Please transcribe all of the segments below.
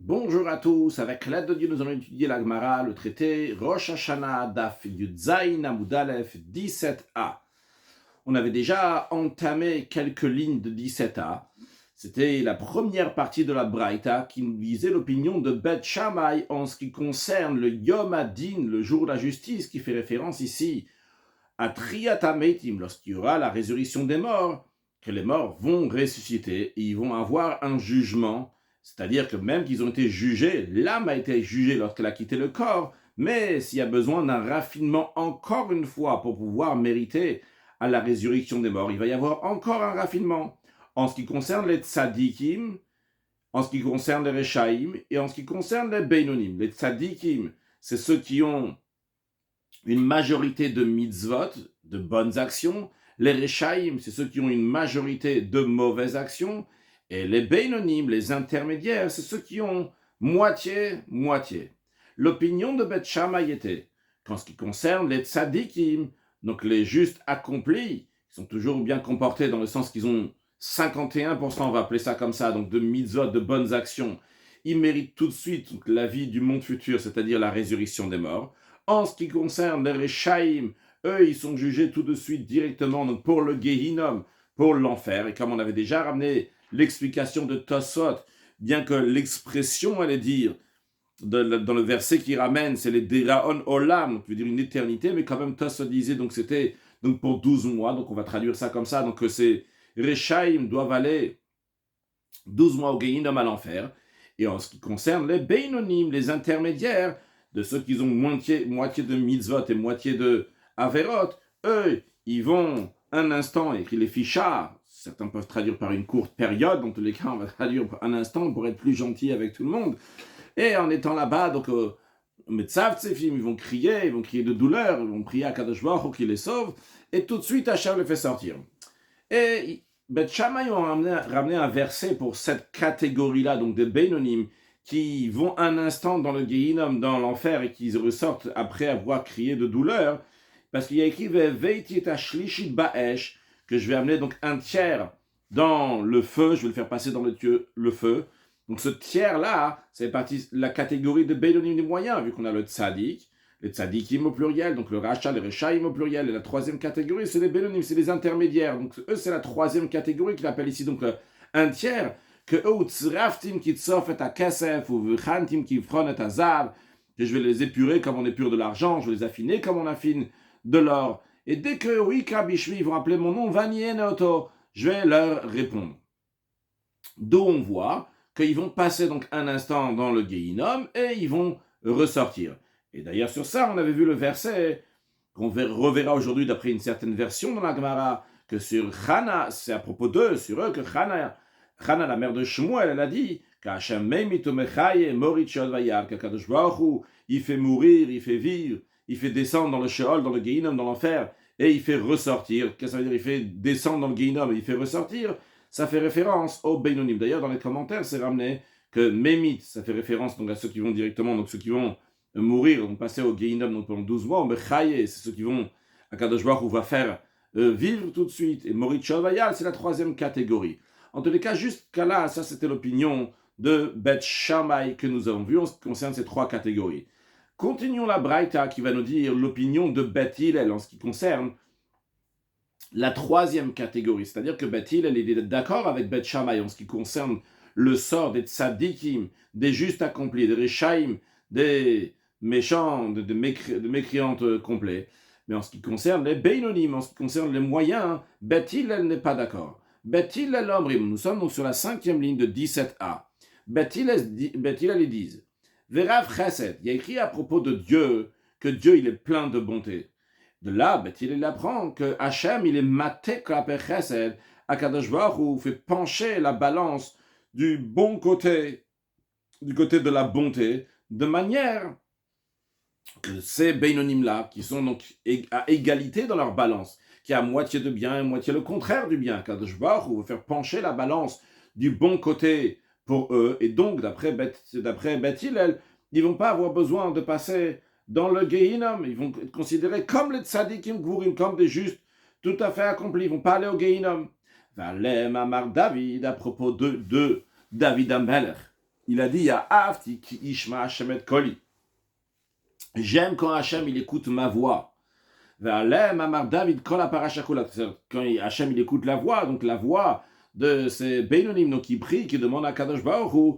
Bonjour à tous, avec l'aide de Dieu, nous allons étudier la Gemara, le traité Rosh Hashanah, Daf Yudzaïn Amud Aleph 17a. On avait déjà entamé quelques lignes de 17a. C'était la première partie de la Braïta qui nous disait l'opinion de Beth Shammai en ce qui concerne le Yom Adin, le jour de la justice, qui fait référence ici à Triyat HaMeitim, lorsqu'il y aura la résurrection des morts, que les morts vont ressusciter et ils vont avoir un jugement. C'est-à-dire que même qu'ils ont été jugés, l'âme a été jugée lorsqu'elle a quitté le corps, mais s'il y a besoin d'un raffinement encore une fois pour pouvoir mériter à la résurrection des morts, il va y avoir encore un raffinement. En ce qui concerne les tzadikim, en ce qui concerne les rechaim et en ce qui concerne les beinonim. Les tzadikim, c'est ceux qui ont une majorité de mitzvot, de bonnes actions. Les rechaim, c'est ceux qui ont une majorité de mauvaises actions. Et les beinonim, les intermédiaires, c'est ceux qui ont moitié. L'opinion de Beth Shammai était qu'en ce qui concerne les tzadikim, donc les justes accomplis, qui sont toujours bien comportés dans le sens qu'ils ont 51%, on va appeler ça comme ça, donc de mitzvot, de bonnes actions, ils méritent tout de suite la vie du monde futur, c'est-à-dire la résurrection des morts. En ce qui concerne les Rechaim, eux, ils sont jugés tout de suite directement donc pour le Gehinom, pour l'enfer. Et comme on avait déjà ramené l'explication de Tosfot, bien que l'expression, allait dire, dans le verset qui ramène, c'est les Deraon Olam, donc veut dire une éternité, mais quand même Tosfot disait, donc c'était donc pour 12 mois, donc on va traduire ça comme ça, donc que ces Rechaim doivent aller 12 mois au Gehinom à l'enfer. Et en ce qui concerne les Beinonim, les intermédiaires, de ceux qui ont moitié de mitzvot et moitié de averot, eux, ils vont un instant, écrit les fichards, certains peuvent traduire par une courte période, dans tous les cas, on va traduire par un instant pour être plus gentil avec tout le monde. Et en étant là-bas, donc, Metzav Tsefim, ils vont crier de douleur, ils vont prier à Kadosh Baruch Hu qui les sauve, et tout de suite, Hachem les fait sortir. Et Beth Shammai ont ramené un verset pour cette catégorie-là, donc des Beinonim, qui vont un instant dans le Gehinom, dans l'enfer, et qui ressortent après avoir crié de douleur, parce qu'il y a écrit Ve'veiti et shlishit ba'esh, que je vais amener donc un tiers dans le feu, je vais le faire passer dans le feu. Donc ce tiers-là, c'est la catégorie de Beinonim des moyens, vu qu'on a le Tzadik, les tzadikim au pluriel, donc le rachat, les rechaim au pluriel, et la troisième catégorie, c'est les bénonim, c'est les intermédiaires. Donc eux, c'est la troisième catégorie qu'il appelle ici, donc un tiers, que eux, ou tzraftim qui tsof et à kesef, ou vchantim qui fron et à zav, que je vais les épurer comme on épure de l'argent, je vais les affiner comme on affine de l'or. Et dès que, oui, Kabishvi, ils vont appeler mon nom, Vanien Auto, je vais leur répondre. D'où on voit qu'ils vont passer donc un instant dans le Gehinom et ils vont ressortir. Et d'ailleurs, sur ça, on avait vu le verset qu'on reverra aujourd'hui d'après une certaine version dans la Gemara, que sur Chana, c'est à propos d'eux, sur eux, que Chana, la mère de Shmuel, elle a dit qu'Hachem meimitomechaye morit sheol vayar, qu'Akadosh Baruch Hu, il fait mourir, il fait vivre, il fait descendre dans le Sheol, dans le Gehinom, dans l'enfer, et il fait ressortir. Qu'est-ce que ça veut dire? Il fait descendre dans le Gehinom et il fait ressortir. Ça fait référence au Beinonim. D'ailleurs, dans les commentaires, c'est ramené que Mémit, ça fait référence donc à ceux qui vont directement, donc ceux qui vont mourir, vont passer au Gehinom donc pendant 12 mois. Mais Chaye, c'est ceux qui vont, à Kadosh Baruch Hu va faire vivre tout de suite. Et Morit Shavayal, c'est la troisième catégorie. En tous les cas, jusqu'à là, ça c'était l'opinion de Beth Shammai que nous avons vu en ce qui concerne ces trois catégories. Continuons la Braïta qui va nous dire l'opinion de Beth Hillel en ce qui concerne la troisième catégorie, c'est-à-dire que Beth Hillel est d'accord avec Beth Shammai en ce qui concerne le sort des tzadikim, des justes accomplis, des rechaim, des méchants, de mécréantes complets. Mais en ce qui concerne les beinonim, en ce qui concerne les moyens, Beth Hillel n'est pas d'accord. Beth Hillel omrim, nous sommes donc sur la cinquième ligne de 17a. Beth Hillel, ils disent, Verav chesed, il y a écrit à propos de Dieu que Dieu il est plein de bonté. De là, Beth Hillel apprend que Hachem, il est maté klape chesed, Akadosh Baruch Hu fait pencher la balance du bon côté, du côté de la bonté, de manière que ces Beinonim-là, qui sont donc à égalité dans leur balance, qui a moitié de bien et moitié le contraire du bien, Akadosh Baruch Hu veut faire pencher la balance du bon côté pour eux, et donc, d'après Beth Hillel, ils ne vont pas avoir besoin de passer dans le Gehinom, ils vont être considérés comme les tzadikim gvurim, comme des justes, tout à fait accomplis, ils ne vont pas aller au Gehinom. Valem Amar David, à propos de David Amelech. il a dit Ya'avti ki ishma Hashem et koli. J'aime quand Hashem il écoute ma voix. Ve'alem amar David kol ha'parasha kula. Quand Hashem il écoute la voix, donc la voix de ces Beinonim, donc qui prient, qui demandent à Kadosh Baruch Hu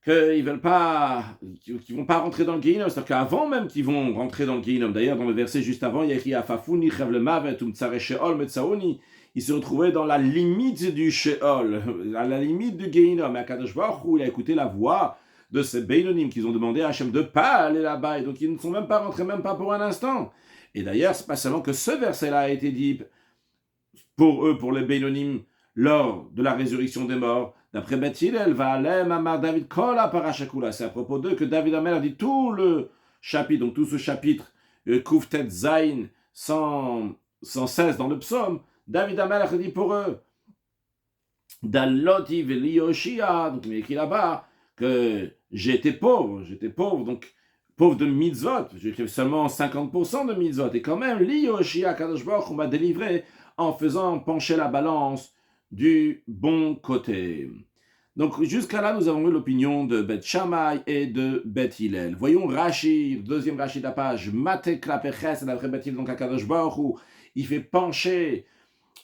qu'ils veulent pas, qu'ils vont pas rentrer dans le Gehinnom, c'est-à-dire qu'avant même qu'ils vont rentrer dans le Gehinnom, d'ailleurs dans le verset juste avant, il y a écrit Afafuni chav le mavet tsare sheol metzaoni, ils se retrouvaient dans la limite du Sheol, à la limite du Gehinnom, et Kadosh Baruch Hu, il a écouté la voix de ces Beinonim qu'ils ont demandé à Hachem de pas aller là-bas, et donc ils ne sont même pas rentrés, même pas pour un instant. Et d'ailleurs, c'est pas seulement que ce verset-là a été dit pour eux, pour les Beinonim, lors de la résurrection des morts. D'après Beth Hillel, Va'alem amar David kol ha'parasha kula. C'est à propos d'eux que David Amer a dit tout le chapitre, donc tout ce chapitre, Kuftet Zain, 116 dans le psaume. David Amer a dit pour eux, Daloti veli Yoshia, donc il est écrit là-bas que j'étais pauvre, donc pauvre de mitzvot, j'ai fait seulement 50% de mitzvot, et quand même, li Yoshia Kadosh Baruch on m'a délivré en faisant pencher la balance du bon côté. Donc jusqu'à là, nous avons eu l'opinion de Beth Shammai et de Beth Hillel. Voyons Rashi, le deuxième Rashi de la page, Matek Klapeches, d'après Beth Hillel, donc à Kadosh Baruch Hu, il fait pencher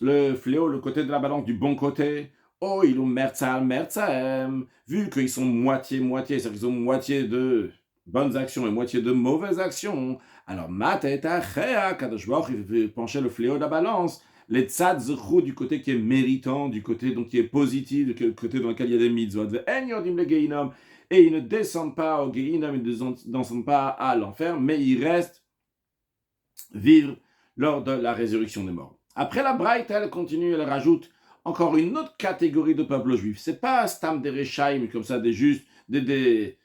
le fléau, le côté de la balance du bon côté. Oh, ils ont mertzaem, vu qu'ils sont moitié-moitié, c'est-à-dire qu'ils ont moitié de bonnes actions et moitié de mauvaises actions. Alors, Matet Achea, Kadosh Baruch Hu, il fait pencher le fléau de la balance. Les tzad zechou du côté qui est méritant, du côté donc qui est positif, du côté dans lequel il y a des mitzvot. Et ils ne descendent pas au Gehinnom, ils ne descendent pas à l'enfer, mais ils restent vivre lors de la résurrection des morts. Après la Braït, elle continue, elle rajoute encore une autre catégorie de peuple juif. C'est pas Stam des Rechaim, comme ça, des justes, des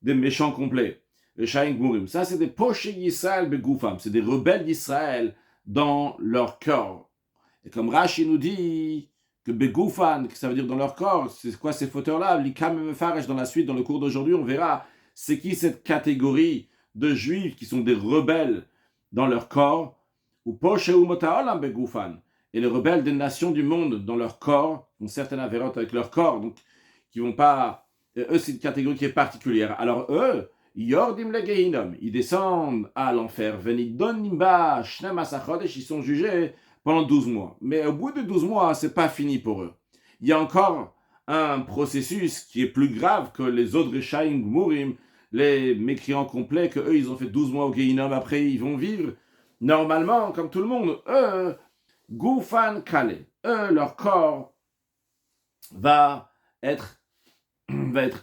méchants complets. Rechaim Gmurim. Ça, c'est des Poché Yisraël Begoufam, c'est des rebelles d'Israël dans leur corps. Et comme Rashi nous dit que Begoufan, que ça veut dire dans leur corps, c'est quoi ces fauteurs-là? L'Ikam Mefaresh, dans la suite, dans le cours d'aujourd'hui, on verra c'est qui cette catégorie de juifs qui sont des rebelles dans leur corps, ou Poche ou Motaolam Begoufan, et les rebelles des nations du monde dans leur corps, ont certaines avérotes avec leur corps, donc qui vont pas. Eux, c'est une catégorie qui est particulière. Alors eux, Yordim le Gehinnom, ils descendent à l'enfer, Venidon Nimba, Shnem Asachodesh, ils sont jugés pendant 12 mois. Mais au bout de 12 mois, c'est pas fini pour eux. Il y a encore un processus qui est plus grave que les autres Rechaim Gmurim, les mécréants complets, que eux, ils ont fait 12 mois au Gehinnom, après ils vont vivre normalement, comme tout le monde. Eux, Goufan Kale, eux, leur corps va être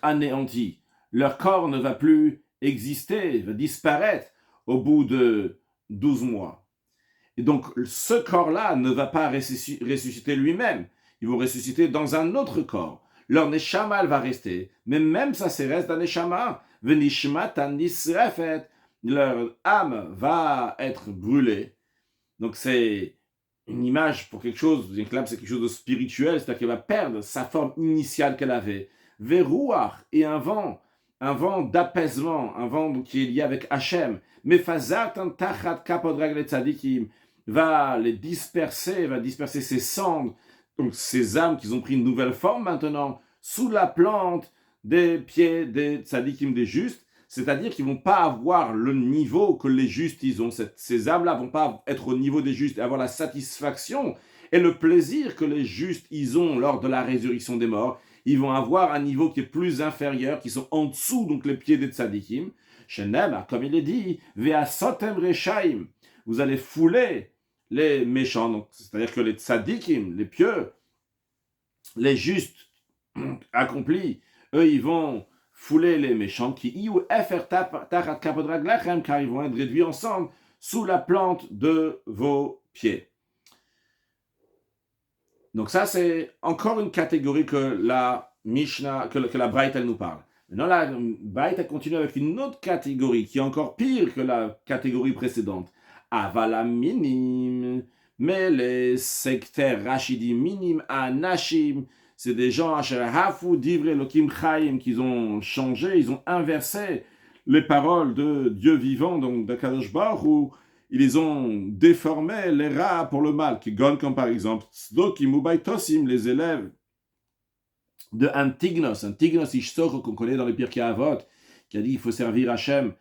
anéanti. Leur corps ne va plus exister, va disparaître au bout de 12 mois. Et donc, ce corps-là ne va pas ressusciter lui-même. Ils vont ressusciter dans un autre corps. Leur neshama va rester, mais même ça, c'est reste d'un neshama. Venishmatan nisrefet. Leur âme va être brûlée. Donc, c'est une image pour quelque chose. C'est quelque chose de spirituel, c'est-à-dire qu'elle va perdre sa forme initiale qu'elle avait. Verouach, et un vent d'apaisement, un vent qui est lié avec Hachem. Mefazatan tachat kapodrag le tzadikim, va disperser ses cendres, donc ces âmes qui ont pris une nouvelle forme maintenant, sous la plante des pieds des tzadikim, des justes, c'est-à-dire qu'ils ne vont pas avoir le niveau que les justes ils ont. Ces âmes-là ne vont pas être au niveau des justes et avoir la satisfaction et le plaisir que les justes ils ont lors de la résurrection des morts. Ils vont avoir un niveau qui est plus inférieur, qui sont en dessous, donc les pieds des tzadikim. Shenem, comme il est dit, Vea sotem rechaim, vous allez fouler les méchants, donc c'est-à-dire que les tzadikim, les pieux, les justes accomplis, eux, ils vont fouler les méchants qui car ils vont être réduits ensemble sous la plante de vos pieds. Donc ça, c'est encore une catégorie que la Mishnah, que la Braïta nous parle. Maintenant, la Braïta continue avec une autre catégorie qui est encore pire que la catégorie précédente. Avala minim, mais les sectaires rachidim minim anashim, c'est des gens hafu divre elokim chaim qu'ils ont changé, ils ont inversé les paroles de Dieu vivant, donc de Kadosh Baruch Hu, ils les ont déformés, les rats pour le mal, qui gonnent comme par exemple Tzdokim ou Baitosim, les élèves de Antignos Ishtok, qu'on connaît dans les Pirkei Avot, qui a dit qu'il faut servir Hachem,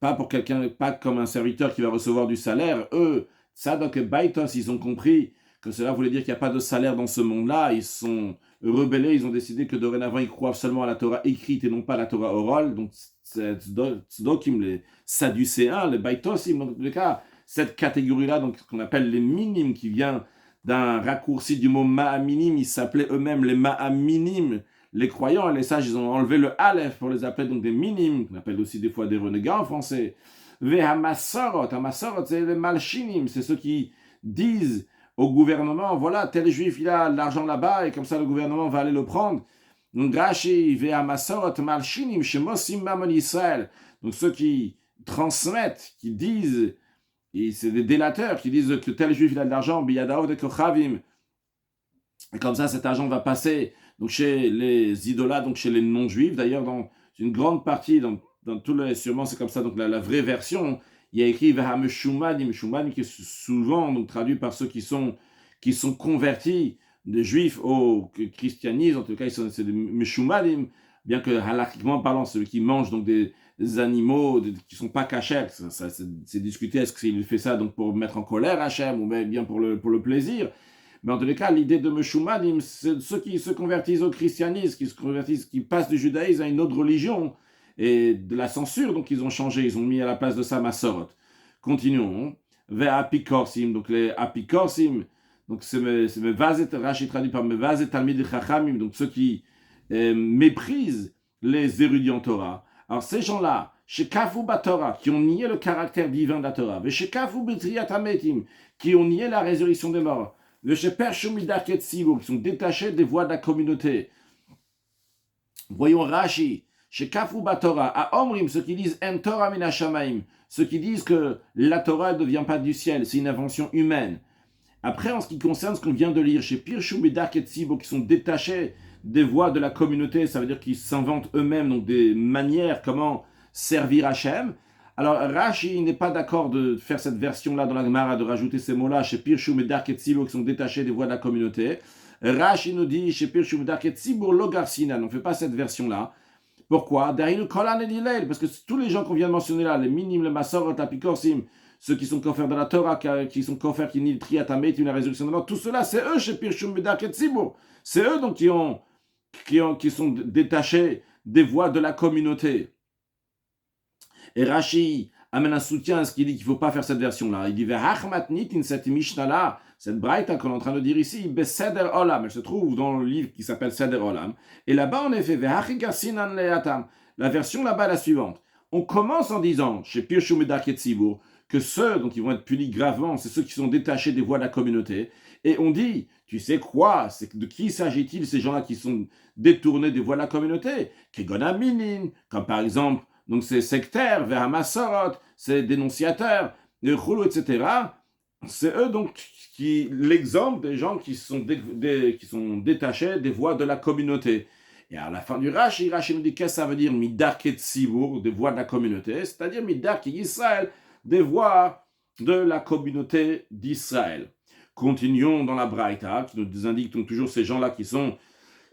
pas pour quelqu'un, pas comme un serviteur qui va recevoir du salaire. Eux, Tzadok et Baitos, ils ont compris que cela voulait dire qu'il n'y a pas de salaire dans ce monde-là. Ils sont rebellés, ils ont décidé que dorénavant, ils croient seulement à la Torah écrite et non pas à la Torah orale. Donc, Tzdokim, les Sadducéens, les Baitosim, dans tous les cas, cette catégorie-là, donc qu'on appelle les minimes, qui vient d'un raccourci du mot Ma'aminim, ils s'appelaient eux-mêmes les Ma'aminim. Les croyants et les sages, ils ont enlevé le Aleph pour les appeler donc des minimes, qu'on appelle aussi des fois des renégats en français. Ve'hamasorot, c'est les malchinim, c'est ceux qui disent au gouvernement, voilà, tel juif, il a l'argent là-bas, et comme ça le gouvernement va aller le prendre. Donc, Rashi, ve'hamasorot malchinim, shemosim mamon Israël. Donc, ceux qui transmettent, qui disent, et c'est des délateurs qui disent que tel juif, il a de l'argent, biyadao de kochavim. Et comme ça, cet argent va passer donc chez les idolâtres, donc chez les non-juifs. D'ailleurs, dans une grande partie, dans tout le, sûrement c'est comme ça, donc la vraie version, il y a écrit Vahameshumadim, qui est souvent donc, traduit par ceux qui sont convertis de juifs au christianisme. En tout cas, c'est des Meshumadim, bien que halachiquement parlant, ceux qui mangent donc des animaux qui ne sont pas cachers, c'est discuté, est-ce qu'il fait ça donc pour mettre en colère Hachem ou bien pour le plaisir. Mais en tous les cas, l'idée de Meshumadim, c'est ceux qui se convertissent au christianisme, qui passent du judaïsme à une autre religion, et de la censure, donc ils ont changé, ils ont mis à la place de ça Masorot. Continuons. Vers Apikorsim, donc les Apikorsim, donc c'est Mevazet, Rashi traduit par Mevazet Talmid Chachamim, donc ceux qui méprisent les érudits en Torah. Alors ces gens-là, chez Kafu Batorah, qui ont nié le caractère divin de la Torah, et chez Kafu Betriat Ametim, qui ont nié la résurrection des morts, le Sheper Shumidaket Sibo, qui sont détachés des voix de la communauté. Voyons Rashi, chez Kafu Batorah, à Omrim, ceux qui disent En Torah min Hashamaim, ceux qui disent que la Torah ne vient pas du ciel, c'est une invention humaine. Après, en ce qui concerne ce qu'on vient de lire, chez Pirshum et Darket Sibo, qui sont détachés des voix de la communauté, ça veut dire qu'ils s'inventent eux-mêmes donc des manières comment servir Hachem. Alors, Rashi n'est pas d'accord de faire cette version-là dans la Gemara, de rajouter ces mots-là, chez Pirshum et Darket Sibo, qui sont détachés des voix de la communauté. Rashi nous dit, chez Pirshum et Darket Sibo, Logarsina, on ne fait pas cette version-là. Pourquoi? Parce que tous les gens qu'on vient de mentionner là, les minimes, les masorot, la pikorsim, ceux qui sont confèrent dans la Torah, qui sont confèrent qui nient le triatamet, la résurrection de mort, tout cela, c'est eux chez Pirshum Bedarket Sibur. C'est eux donc qui sont détachés des voix de la communauté. Et Rashi amène un soutien à ce qu'il dit qu'il ne faut pas faire cette version-là. Il dit in cette Mishnah-là, cette braïta qu'on est en train de dire ici, Beseder Olam, elle se trouve dans le livre qui s'appelle Seder Olam. Et là-bas, en effet, la version là-bas est la suivante. On commence en disant, chez Pirshum et Darket Sibur, que ceux dont ils vont être punis gravement, c'est ceux qui sont détachés des voix de la communauté. Et on dit, tu sais quoi, de qui s'agit-il, ces gens-là qui sont détournés des voix de la communauté? Kegonaminin, comme par exemple, donc ces sectaires, vers Masorot, ces dénonciateurs, etc. C'est eux donc l'exemple des gens qui sont détachés des voix de la communauté. Et à la fin du Rashi nous dit qu'est-ce que ça veut dire Midarket Sibur, des voix de la communauté, c'est-à-dire Midarket Israël, des voix de la communauté d'Israël. Continuons dans la Braïta, qui nous indique donc toujours ces gens-là qui sont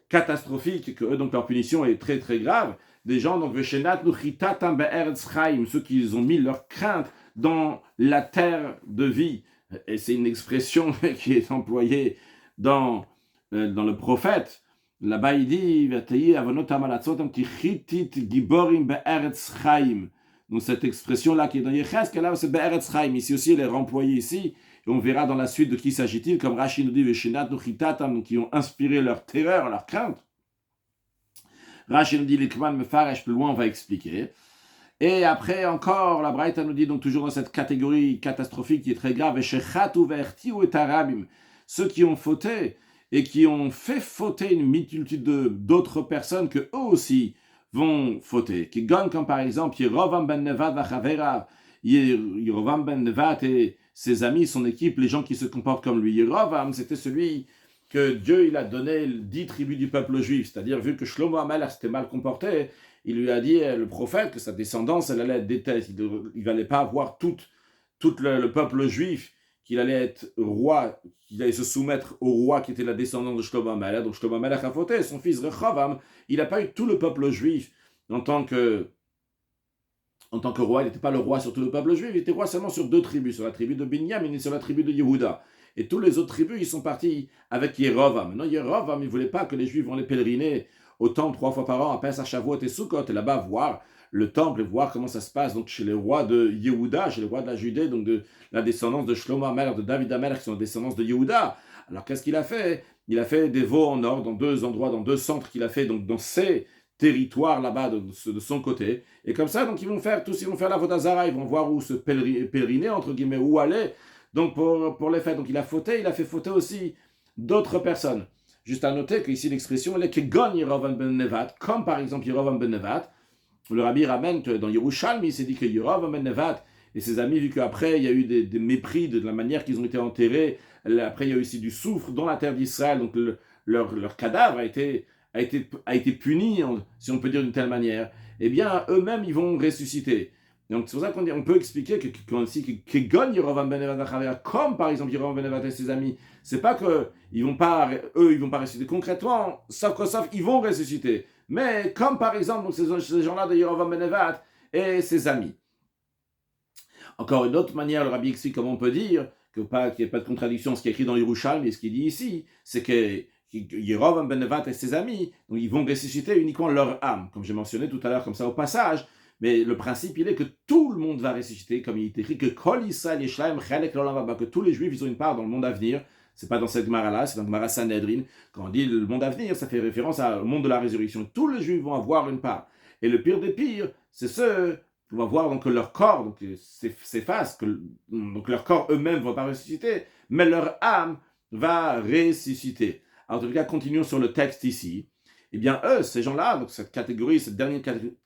catastrophiques, que eux, donc leur punition est très très grave. Des gens, donc, ceux qui ont mis leur crainte dans la terre de vie. Et c'est une expression qui est employée dans le prophète. Là-bas, il dit, donc cette expression-là qui est dans Yecheskel, là c'est Be'eretz Chaim. Ici aussi, elle est remployée ici. Et on verra dans la suite de qui s'agit-il, comme Rashi nous dit, donc qui ont inspiré leur terreur, leur crainte. Rashi nous dit, l'Ikman Mefaresh, plus loin, on va expliquer. Et après encore, la Braïta nous dit, donc toujours dans cette catégorie catastrophique qui est très grave, ceux qui ont fauté et qui ont fait fauter une multitude d'autres personnes que eux aussi vont fauter. Qui gagnent comme par exemple Yerovam ben Nevat v'chaverav, Yerovam ben Nevat et ses amis, son équipe, les gens qui se comportent comme lui. Yerovam, c'était celui que Dieu il a donné 10 tribus du peuple juif, c'est-à-dire vu que Shlomo HaMelech s'était mal comporté, il lui a dit, le prophète, que sa descendance, elle allait être déteste, il n'allait pas avoir tout le peuple juif qu'il allait être roi, qu'il allait se soumettre au roi qui était la descendance de Shlomo HaMelech. Donc Shlomo HaMelech a fauté, son fils Rehoboam, il n'a pas eu tout le peuple juif en tant que roi. Il n'était pas le roi sur tout le peuple juif, il était roi seulement sur 2 tribus, sur la tribu de Binyamin et sur la tribu de Yehuda. Et tous les autres tribus, ils sont partis avec Yerovam. Maintenant, Yerovam, il ne voulait pas que les Juifs vont les pèleriner au temple 3 fois par an, à Pesach, Shavuot et Sukkot, et là-bas voir le temple et voir comment ça se passe donc chez les rois de Yehuda, chez les rois de la Judée, donc de la descendance de Shlomo HaMelech, de David HaMelech, qui sont la descendance de Yehuda. Alors qu'est-ce qu'il a fait? Il a fait des veaux en or dans 2 endroits, dans 2 centres qu'il a fait, donc dans ces territoires là-bas de son côté. Et comme ça, donc ils vont faire la Vodazara, ils vont voir où se pèleriner, entre guillemets, où aller, donc pour les fêtes. Donc il a fait fauter aussi d'autres personnes. Juste à noter qu'ici l'expression elle est Kegon Yerovam ben Nevat, comme par exemple Yerovam ben Nevat. Le rabbi ramène que dans Yerushalmi, il s'est dit que Yerovam ben Nevat et ses amis, vu qu'après il y a eu des mépris de la manière qu'ils ont été enterrés, après il y a eu aussi du soufre dans la terre d'Israël, donc leur cadavre a été puni, si on peut dire d'une telle manière. Eh bien, eux-mêmes, ils vont ressusciter. Donc c'est pour ça qu'on peut expliquer que Gon Yerovam ben Nevat, comme par exemple Yerovam ben Nevat et ses amis, c'est pas que ils vont pas ressusciter concrètement, sauf ils vont ressusciter. Mais comme par exemple donc ces gens-là de Yerovam ben Nevat et ses amis. Encore une autre manière, le rabbi explique comment on peut dire qu'il n'y a pas de contradiction ce qui est écrit dans Yerushalmi mais ce qu'il dit ici, c'est que Yerovam ben Nevat et ses amis, donc ils vont ressusciter uniquement leur âme, comme j'ai mentionné tout à l'heure comme ça au passage. Mais le principe, il est que tout le monde va ressusciter, comme il est écrit que Kol Yisrael Yeshlaim Chelek L'Olam Haba, que tous les Juifs ils ont une part dans le monde à venir. C'est pas dans cette Gemara-là, c'est dans Gemara Sanhedrin. Quand on dit le monde à venir, ça fait référence au monde de la résurrection. Tous les Juifs vont avoir une part. Et le pire des pires, c'est ceux qui vont voir donc, que leur corps donc, s'efface, donc leur corps eux-mêmes ne vont pas ressusciter, mais leur âme va ressusciter. Alors, en tout cas, continuons sur le texte ici. Eh bien, eux, ces gens-là, donc cette dernière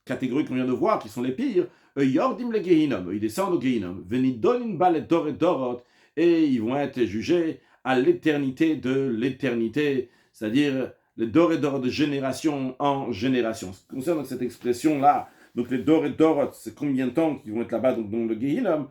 catégorie qu'on vient de voir, qui sont les pires, eux, Yordim le Gehinom, ils descendent au Gehinom, Venidonin Bal Dor et Dorot, et ils vont être jugés à l'éternité de l'éternité, c'est-à-dire les Dor et Dorot de génération en génération. Ce qui concerne donc, cette expression-là, donc les Dor et Dorot, c'est combien de temps qu'ils vont être là-bas, donc dans le Gehinom,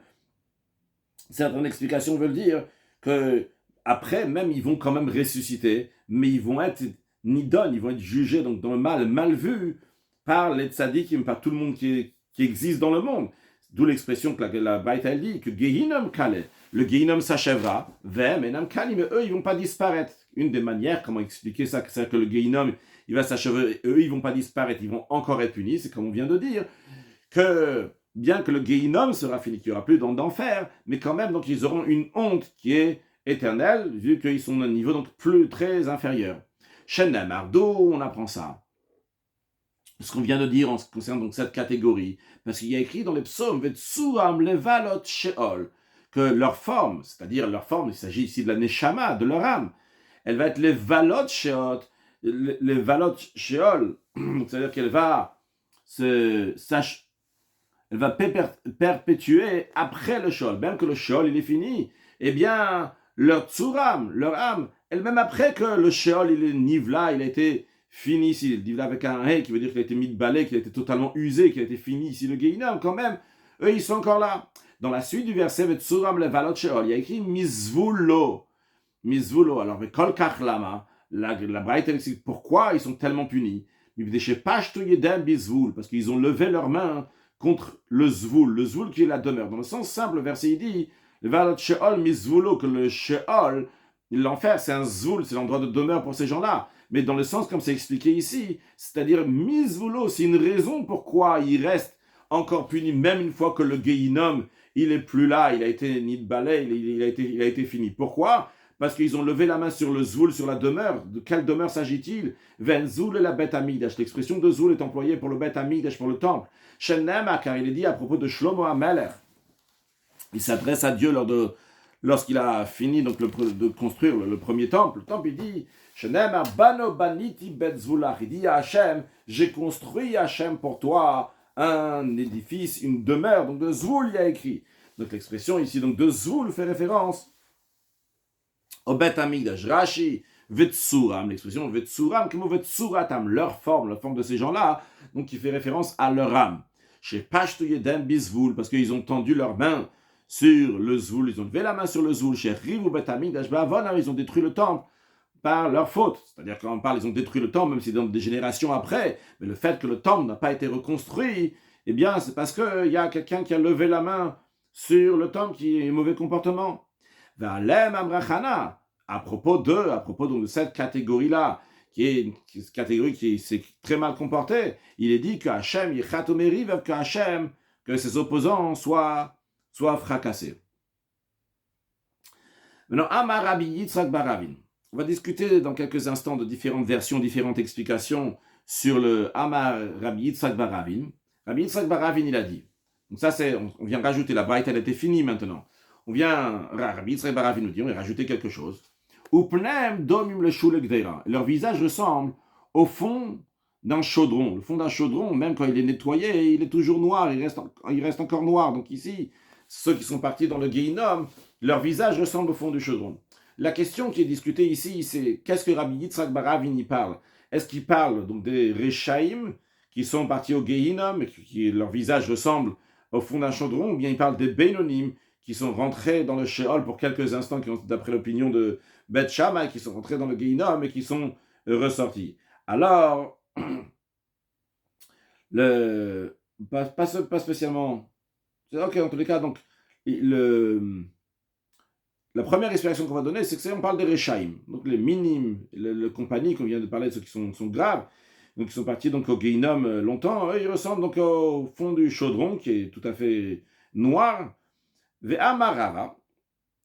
certaines explications veulent dire que après, même, ils vont quand même ressusciter, mais ils vont être Nidon, ils vont être jugés donc dans le mal vu par les tzadikim, par tout le monde qui existe dans le monde. D'où l'expression que la Baïta elle dit que Gehinom Kale, le Gehinom s'achèvera, Vem et Namkali, mais eux ils vont pas disparaître. Une des manières, comment expliquer ça, c'est que le Gehinom il va s'achever, eux ils vont pas disparaître, ils vont encore être punis, c'est comme on vient de dire, que bien que le Gehinom sera fini, qu'il n'y aura plus d'enfer, mais quand même donc ils auront une honte qui est éternelle, vu qu'ils sont à un niveau donc plus très inférieur. Shenem Ardo, on apprend ça. Ce qu'on vient de dire en ce qui concerne donc cette catégorie, parce qu'il y a écrit dans les psaumes, Vetsuram levalot sheol, que leur forme, c'est-à-dire leur forme, il s'agit ici de la neshama, de leur âme, elle va être les valot sheol, c'est-à-dire qu'elle va elle va perpétuer après le sheol, même que le sheol il est fini, eh bien leur tsuram, leur âme, elle même après que le sheol il est nivla, il a été fini ici, le nivla avec un hey qui veut dire qu'il a été mis de balai, qu'il a été totalement usé, qu'il a été fini ici le Gehinom, quand même, eux ils sont encore là. Dans la suite du verset, Vetsuram levalot sheol, il y a écrit mizvulo, alors mais kol kach lama, la Braïta explique pourquoi ils sont tellement punis. Parce qu'ils ont levé leurs mains contre le zvoul qui est la demeure. Dans le sens simple, le verset il dit que le sheol, l'enfer, c'est un zvoul, c'est l'endroit de demeure pour ces gens-là. Mais dans le sens comme c'est expliqué ici, c'est-à-dire mizvulo, c'est une raison pourquoi ils restent encore punis, même une fois que le Gehinom, il est plus là, il a été ni de balai, il a été fini. Pourquoi? Parce qu'ils ont levé la main sur le zvoul, sur la demeure. De quelle demeure s'agit-il? Ven zoul et la bête amidash. L'expression de zoul est employée pour le bête amidash, pour le temple. Shenema, car il est dit à propos de Shlomo HaMelech. Il s'adresse à Dieu lorsqu'il a fini donc, de construire le premier temple. Le temple, il dit Shenema, bano baniti bet zoulach. Il dit à Hachem, j'ai construit Hachem pour toi un édifice, une demeure. Donc de zvoul, il y a écrit. Donc l'expression ici donc de zvoul fait référence au Bet Amigdash, Rashi, Vetsuram, l'expression Vetsuram, comme Vetsuratam, leur forme de ces gens-là, donc qui fait référence à leur âme. Chez Pashtu Yedem Bisvoul, parce qu'ils ont tendu leurs mains sur le Zvoul, ils ont levé la main sur le Zvoul, chez Rivou Betamikdash Ba'avona, ils ont détruit le temple par leur faute. C'est-à-dire quand on parle, ils ont détruit le temple, même si c'est dans des générations après, mais le fait que le temple n'a pas été reconstruit, eh bien, c'est parce qu'il y a quelqu'un qui a levé la main sur le temple qui est un mauvais comportement. Ve'alem amrachana, à propos donc de cette catégorie-là, qui est une catégorie qui s'est très mal comportée, il est dit que Hachem, que Hachem, que ses opposants soient fracassés. Maintenant, Amar Rabbi Yitzhak bar Ravin. On va discuter dans quelques instants de différentes versions, différentes explications sur le Amar Rabbi Yitzhak bar Ravin. Rabbi Yitzhak bar Ravin, il a dit. Donc ça, on vient rajouter, la braïta, elle était finie maintenant. Rabbi Yitzhak bar Ravin nous dit, on va rajouter quelque chose. Upnem domim le shul gdeira. Leur visage ressemble au fond d'un chaudron. Le fond d'un chaudron, même quand il est nettoyé, il est toujours noir, il reste encore noir. Donc ici, ceux qui sont partis dans le Gehinnom, leur visage ressemble au fond du chaudron. La question qui est discutée ici, c'est qu'est-ce que Rabbi Yitzhak bar Ravin y parle? Est-ce qu'il parle donc des Rechaim qui sont partis au Gehinnom et qui leur visage ressemble au fond d'un chaudron, ou bien il parle des Beinonim qui sont rentrés dans le Sheol pour quelques instants, qui ont, d'après l'opinion de Beth Shammai, qui sont rentrés dans le Gehinnom et qui sont ressortis. Alors, pas spécialement. Ok, en tous les cas, donc, la première explication qu'on va donner, c'est que on parle des Rechaim, donc les minimes, le compagnie qu'on vient de parler, de ceux qui sont graves, donc ils sont partis donc au Gehinnom longtemps, ils ressemblent donc au fond du chaudron qui est tout à fait noir. Ve'amar Rava,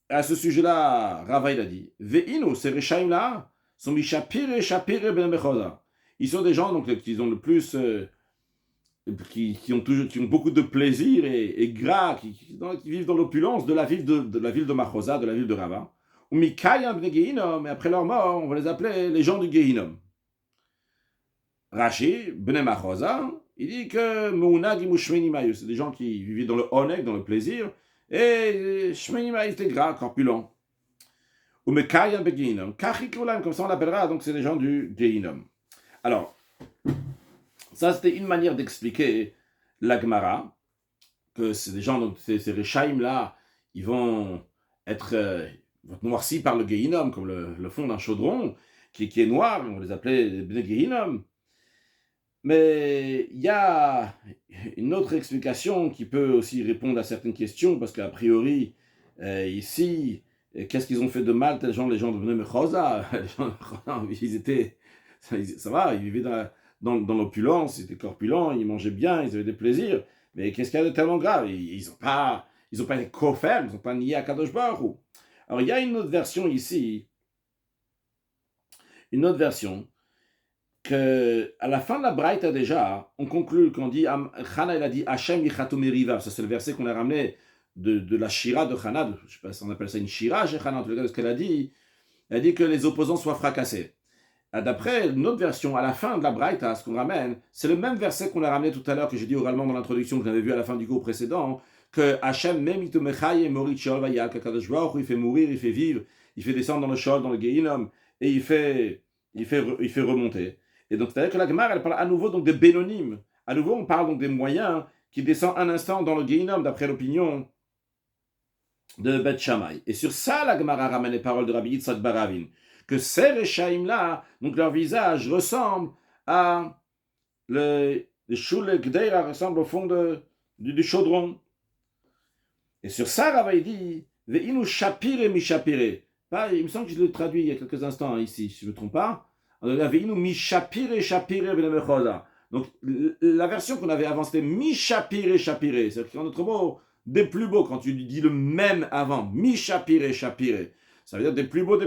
à ce sujet-là, Rava il a dit, Ve'inu, ces Rechaim là sont mishapire shapire ben bechoda. Ils sont des gens donc qui ont le plus qui ont beaucoup de plaisir et gras, qui vivent dans l'opulence de la ville de Machosa, de la ville de Rava. Ou Mikayam bnei Gehinnom, et après leur mort, on va les appeler les gens du Gehinnom. Rashi, bnei Machosa, il dit que Meunagim ou Shmenimayu, c'est des gens qui vivaient dans le Oneg, dans le plaisir, et Shmenimayu, c'était gras, corpulent. Ou Mikayam bnei Gehinnom, Kachikoulam, comme ça on l'appellera, donc c'est des gens du Gehinnom. Alors, ça, c'était une manière d'expliquer la Gemara, que c'est des gens, donc ces Rechaim-là, ils vont être noircis par le Gehinnom, comme le fond d'un chaudron, qui est noir, on les appelait les Bnei Gehinnom. Mais il y a une autre explication qui peut aussi répondre à certaines questions, parce qu'a priori, ici, qu'est-ce qu'ils ont fait de mal, les gens de Bnei Mechosa, ils étaient, ça va, ils vivaient dans l'opulence, ils étaient corpulents, ils mangeaient bien, ils avaient des plaisirs, mais qu'est-ce qu'il y a de tellement grave? Ils n'ont pas été kofers, ils n'ont pas nié à Kadosh Baruch Hu. Alors il y a une autre version ici, que à la fin de la Braïta déjà, on conclut qu'on dit, Chana il a dit Hashem yichatu merivav, ça c'est le verset qu'on a ramené de la Shira de Chana, je ne sais pas si on appelle ça une Shira chez Chana, en tout cas ce qu'elle a dit, elle a dit que les opposants soient fracassés. D'après notre version, à la fin de la Braïta, ce qu'on ramène, c'est le même verset qu'on a ramené tout à l'heure, que j'ai dit oralement dans l'introduction, que j'avais vu à la fin du cours précédent, que Hachem, même itomechaye morit sheol vayal, qu'Akadosh Baruch Hu, il fait mourir, il fait vivre, il fait descendre dans le sheol, dans le Gehinnom, et il fait remonter. Et donc, c'est-à-dire que la Gemara, elle parle à nouveau donc des Bénonymes. À nouveau, on parle donc des moyens qui descendent un instant dans le Gehinnom, d'après l'opinion de Beth Shammai. Et sur ça, la Gemara ramène les paroles de Rabbi Yitzhak bar Ravin, que ces Rechaim-là, donc leur visage ressemble à le Shul Gdeira, ressemble au fond du chaudron. Et sur ça, Rava dit, Ve'inu shapire mi shapire. Il me semble que je l'ai traduit il y a quelques instants ici, si je ne me trompe pas. Ve'inu mi shapire shapire ben mechoda. Donc la version qu'on avait avant, c'était mi shapire shapire. C'est-à-dire qu'en autre mot, des plus beaux, quand tu dis le même avant, mi shapire shapire. Ça veut dire des plus beaux.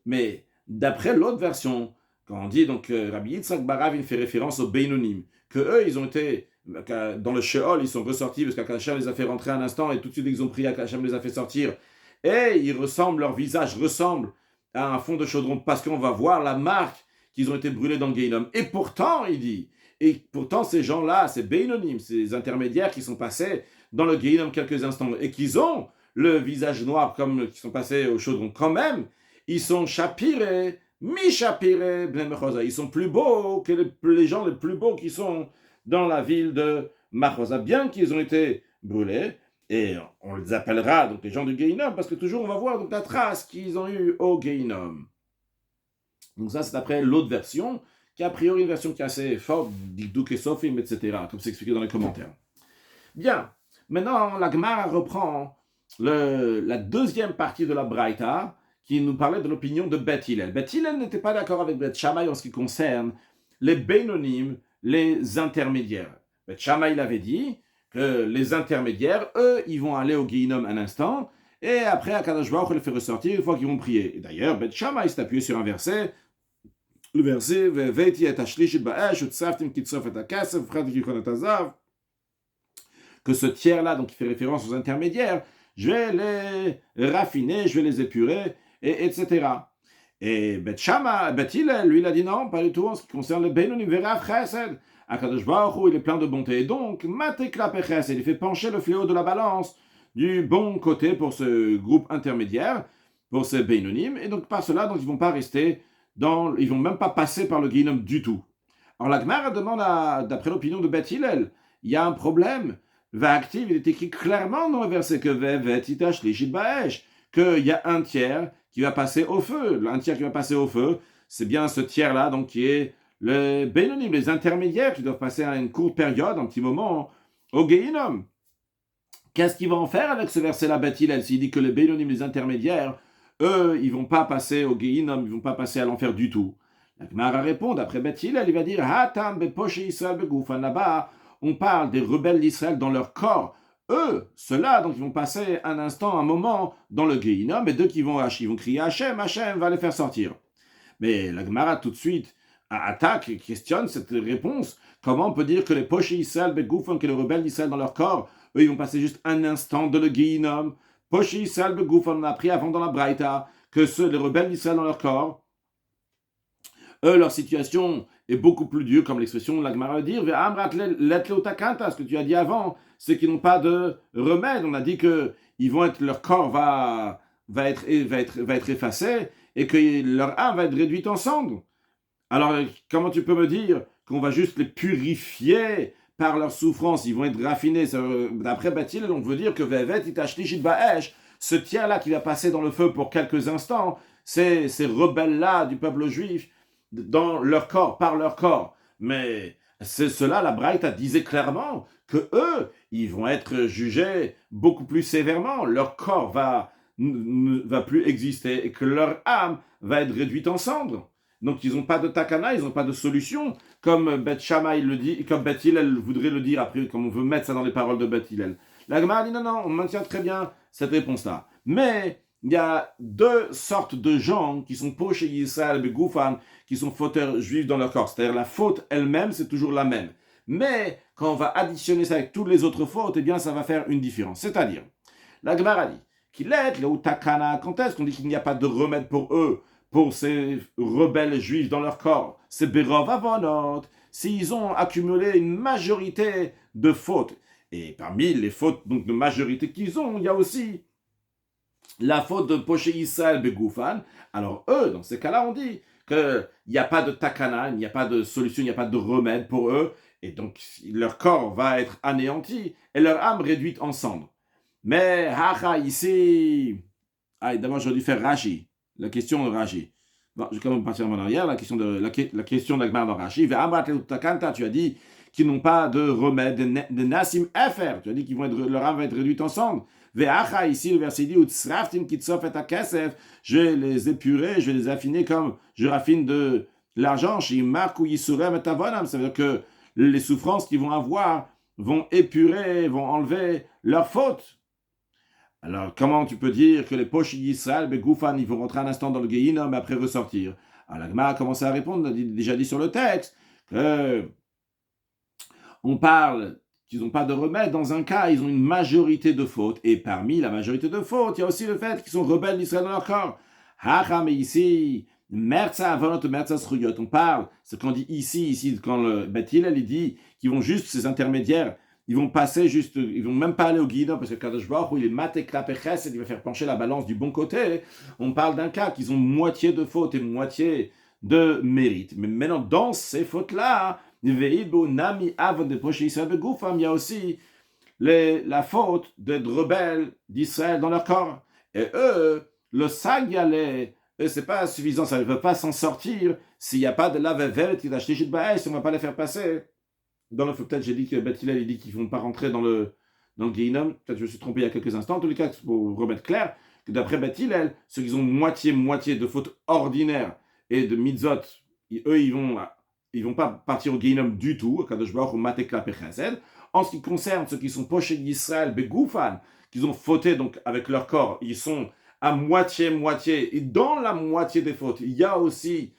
Mais d'après l'autre version, quand on dit donc Rabbi Yitzhak bar Ravin fait référence aux Beinonim, que eux ils ont été dans le Sheol, ils sont ressortis parce qu'Hachem les a fait rentrer un instant et tout de suite ils ont prié, Hachem les a fait sortir, et leur visage ressemble à un fond de chaudron parce qu'on va voir la marque qu'ils ont été brûlés dans le Gehinnom. Et pourtant, il dit, ces gens-là, ces Beinonim, ces intermédiaires qui sont passés dans le Gehinnom quelques instants et qui ont le visage noir comme qui sont passés au chaudron quand même, ils sont shapiré, mi-shapiré, bnei mechosa. Ils sont plus beaux que les gens les plus beaux qui sont dans la ville de Machosa. Bien qu'ils ont été brûlés, Et on les appellera donc les gens du Gehinnom, parce que toujours on va voir donc la trace qu'ils ont eue au Gehinnom. Donc ça, c'est après l'autre version, qui est a priori une version qui est assez forte, d'Ikduk et Sofim, etc., comme c'est expliqué dans les commentaires. Bien, maintenant la Gemara reprend la deuxième partie de la Braïta, qui nous parlait de l'opinion de Beth Hillel. Beth Hillel n'était pas d'accord avec Beth Shammai en ce qui concerne les Beinonim, les intermédiaires. Beth Shammai il avait dit que les intermédiaires, eux, ils vont aller au Gehinnom un instant, et après, Akadosh Baruch Hu les fait ressortir une fois qu'ils vont prier. Et d'ailleurs, Beth Shammai s'est appuyé sur un verset, le verset Ve'veti et ashlishit ba'esh utsaftim kitsof et akasef v'chat v'kichon et azav, que ce tiers-là, donc qui fait référence aux intermédiaires, je vais les raffiner, je vais les épurer, etc. Et Beth Hillel, lui, il a dit non, pas du tout, en ce qui concerne le Beinonim Verav Chesed. Akadosh Baruch Hu, il est plein de bonté. Et donc, Matekla Chesed, il fait pencher le fléau de la balance du bon côté pour ce groupe intermédiaire, pour ces Beinonim. Et donc, par cela, donc, ils ne vont pas rester ils vont même pas passer par le Gehinnom du tout. Alors, la Gemara demande, d'après l'opinion de Beth Hillel, il y a un problème. Va'aktiv, il est écrit clairement dans le verset que Ve'vetitash lishit ba'esh, qu'il y a un tiers qui va passer au feu. Un tiers qui va passer au feu, c'est bien ce tiers-là, donc qui est le Beinonim, les intermédiaires qui doivent passer à une courte période, un petit moment, au Gehinnom. Qu'est-ce qu'ils vont en faire avec ce verset-là, Beth Hillel, s'il dit que les Beinonim, les intermédiaires, eux, ils vont pas passer au Gehinnom, ils vont pas passer à l'enfer du tout. La Gemara répond, d'après Beth Hillel, il va dire Hatam beposhe Israël begoufan, là-bas, on parle des rebelles d'Israël dans leur corps. Eux, ceux-là, donc ils vont passer un instant, un moment dans le Gehinnom, et deux qui vont crier Hachem, Hachem va les faire sortir. Mais la Gemara tout de suite attaque et questionne cette réponse. Comment on peut dire que les poches Israël begoufan, que les rebelles d'Israël dans leur corps, eux ils vont passer juste un instant dans le Gehinnom. Poche Israël begoufan, on a appris avant dans la Braïta que les rebelles d'Israël dans leur corps, eux, leur situation est beaucoup plus dure, comme l'expression de la Gemara le dit. Ce que tu as dit avant, c'est qu'ils n'ont pas de remède. On a dit que leur corps va être effacé et que leur âme va être réduite en cendres. Alors, comment tu peux me dire qu'on va juste les purifier par leur souffrance? Ils vont être raffinés. D'après Beth Hillel, on veut dire que ce tiers-là qui va passer dans le feu pour quelques instants, ces rebelles-là du peuple juif, dans leur corps, par leur corps. Mais c'est cela, la Braïta disait clairement que eux, ils vont être jugés beaucoup plus sévèrement. Leur corps ne va plus exister et que leur âme va être réduite en cendres. Donc ils n'ont pas de takana, ils n'ont pas de solution, comme Beth Shammai le dit, comme Beth Hillel voudrait le dire après, comme on veut mettre ça dans les paroles de Beth Hillel. La Gemara dit non, on maintient très bien cette réponse-là. Mais il y a deux sortes de gens qui sont poches chez Israël, Begoufan, qui sont fauteurs juifs dans leur corps. C'est-à-dire la faute elle-même, c'est toujours la même. Mais quand on va additionner ça avec toutes les autres fautes, eh bien ça va faire une différence. C'est-à-dire, la Gemara dit qu'il est le takana. Quand est-ce qu'on dit qu'il n'y a pas de remède pour eux, pour ces rebelles juifs dans leur corps? C'est berov avonot, s'ils ont accumulé une majorité de fautes. Et parmi les fautes donc de majorité qu'ils ont, il y a aussi la faute de Poché Israël Begoufan. Alors eux, dans ces cas-là, on dit qu'il n'y a pas de takana, il n'y a pas de solution, il n'y a pas de remède pour eux, et donc leur corps va être anéanti, et leur âme réduite en cendres. Mais, haha, ici... Ah, d'abord, j'aurais dû faire Rashi, la question de Rashi. Bon, je vais quand même partir en arrière, la question de la Gemara de Rashi. Tu as dit qu'ils n'ont pas de remède, de Nassim Efer. Tu as dit leur âme va être réduite en cendres. Ve'acha, ici, le verset dit, je vais les épurer, je vais les affiner comme je raffine de l'argent. Ça veut dire que les souffrances qu'ils vont avoir vont épurer, vont enlever leurs fautes. Alors, comment tu peux dire que les poches d'Israël, Begoufan, ils vont rentrer un instant dans le Gehinnom et après ressortir? Alors, la Gemara a commencé à répondre, on a déjà dit sur le texte, que on parle qu'ils n'ont pas de remède. Dans un cas, ils ont une majorité de fautes. Et parmi la majorité de fautes, il y a aussi le fait qu'ils sont rebelles d'Israël dans leur corps. Hacha, mais ici, Merza avonot, Merza sruyot. On parle, ce qu'on dit ici, quand le Beth Hillel, il dit qu'ils vont juste, ces intermédiaires, ils vont passer juste, ils vont même pas aller au Gehinnom parce que Kadosh Baruch Hu, il est maté klapech et il va faire pencher la balance du bon côté. On parle d'un cas qu'ils ont moitié de fautes et moitié de mérite. Mais maintenant, dans ces fautes-là, il y a aussi la faute d'être rebelles d'Israël dans leur corps. Et eux, le sagyalé, eux, c'est pas suffisant, ça ne veut pas s'en sortir s'il n'y a pas de la vevet qui d'acheter chez Baesh, on ne va pas les faire passer. Dans le peut-être j'ai dit que Beth Hillel, il dit qu'ils ne vont pas rentrer dans le Gehinnom. Peut-être je me suis trompé il y a quelques instants. En tous les cas, pour remettre clair, que d'après Beth Hillel, ceux qui ont moitié de fautes ordinaires et de mitzvot, eux, ils vont pas partir au Gehinnom du tout, Kadosh Baruch Hu Matekla Pechazed. En ce qui concerne ceux qui sont pochés d'Israël, Begoufan, qu'ils ont fauté donc avec leur corps, ils sont à moitié, et dans la moitié des fautes, il y a aussi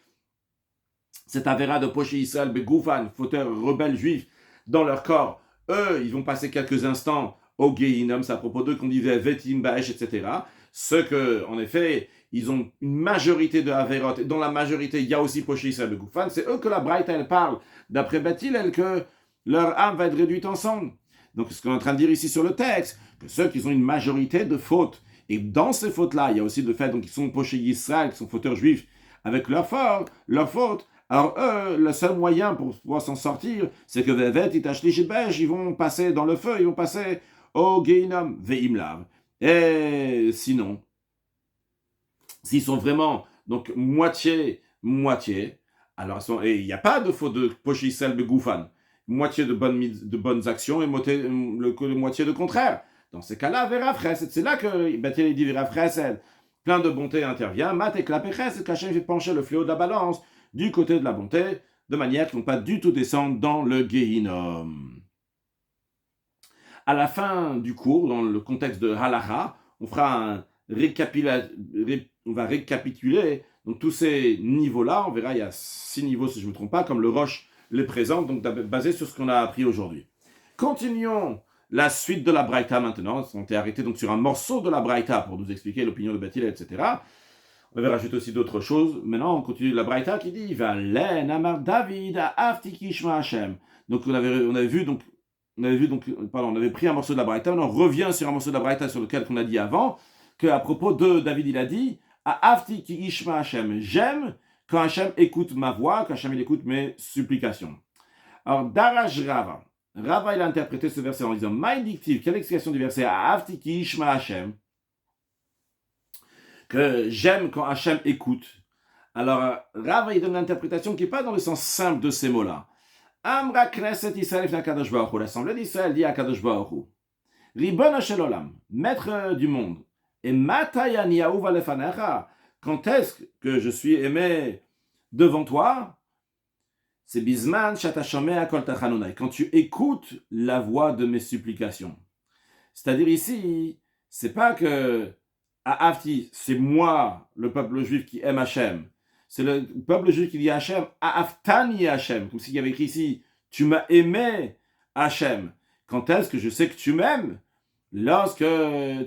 cette avéra de poché Israël, Begoufan, fauteurs rebelles juifs, dans leur corps. Eux, ils vont passer quelques instants au Gehinnom, c'est à propos d'eux qu'on disait Vetim, Baesh, etc. Ceux que, en effet, ils ont une majorité de Averot, et dans la majorité, il y a aussi poché Israël, Begoufan, c'est eux que la Braïta, elle parle, d'après Beth Hillel, que leur âme va être réduite ensemble. Donc, ce qu'on est en train de dire ici sur le texte, que ceux qui ont une majorité de fautes, et dans ces fautes-là, il y a aussi le fait qu'ils sont pochés Israël, qui sont fauteurs juifs, avec leur faute. Alors eux, le seul moyen pour pouvoir s'en sortir, c'est que Vevet, ils vont passer dans le feu, ils vont passer au Gehinnom, Veimlav. Et sinon, s'ils sont vraiment donc moitié, alors il n'y a pas de faute de poché Israël Begoufan, moitié de bonnes actions et moitié de contraire. Dans ces cas-là, Vera Fresed, c'est là que Bethel dit Vera Fresed, plein de bonté intervient, Mat et Klapechesed, qu'Hachem fait pencher le fléau de la balance du côté de la bonté, de manière qu'ils ne vont pas du tout descendre dans le Gehinnom. À la fin du cours, dans le contexte de Halacha, on va récapituler donc, tous ces niveaux-là. On verra, il y a 6 niveaux, si je ne me trompe pas, comme le Roche les présente, donc basé sur ce qu'on a appris aujourd'hui. Continuons la suite de la Braïta maintenant. On s'est arrêté donc sur un morceau de la Braïta pour nous expliquer l'opinion de Beth Hillel, etc. On va rajouter aussi d'autres choses. Maintenant, on continue la Braïta qui dit Valen Amar David Afti Kishma Hashem. Donc on avait pris un morceau de la Braïta. Maintenant, on revient sur un morceau de la Braïta sur lequel on a dit avant qu'à propos de David, il a dit Afti Kishma Hashem. J'aime quand Hashem écoute ma voix, quand Hashem il écoute mes supplications. Alors, Daraj Rava, il a interprété ce verset en disant Maïdictive, quelle explication du verset Afti Kishma Hashem, que j'aime quand Hashem écoute. Alors, Rava, il donne l'interprétation qui n'est pas dans le sens simple de ces mots-là. Amra Knesset Israël fna Kadosh Baruch Hu. L'Assemblée d'Israël dit à Kadosh Baruch Hu, Ribon Shel Olam, maître du monde, et Matayani Ahuva Lefanecha, quand est-ce que je suis aimé devant toi? C'est Bisman Shatashomea Kol Tachanunai, quand tu écoutes la voix de mes supplications. C'est-à-dire ici, c'est pas que Aafti, c'est moi, le peuple juif qui aime Hachem. C'est le peuple juif qui dit à Hachem, Aaftani Hachem, comme s'il y avait écrit ici, tu m'as aimé Hachem. Quand est-ce que je sais que tu m'aimes? Lorsque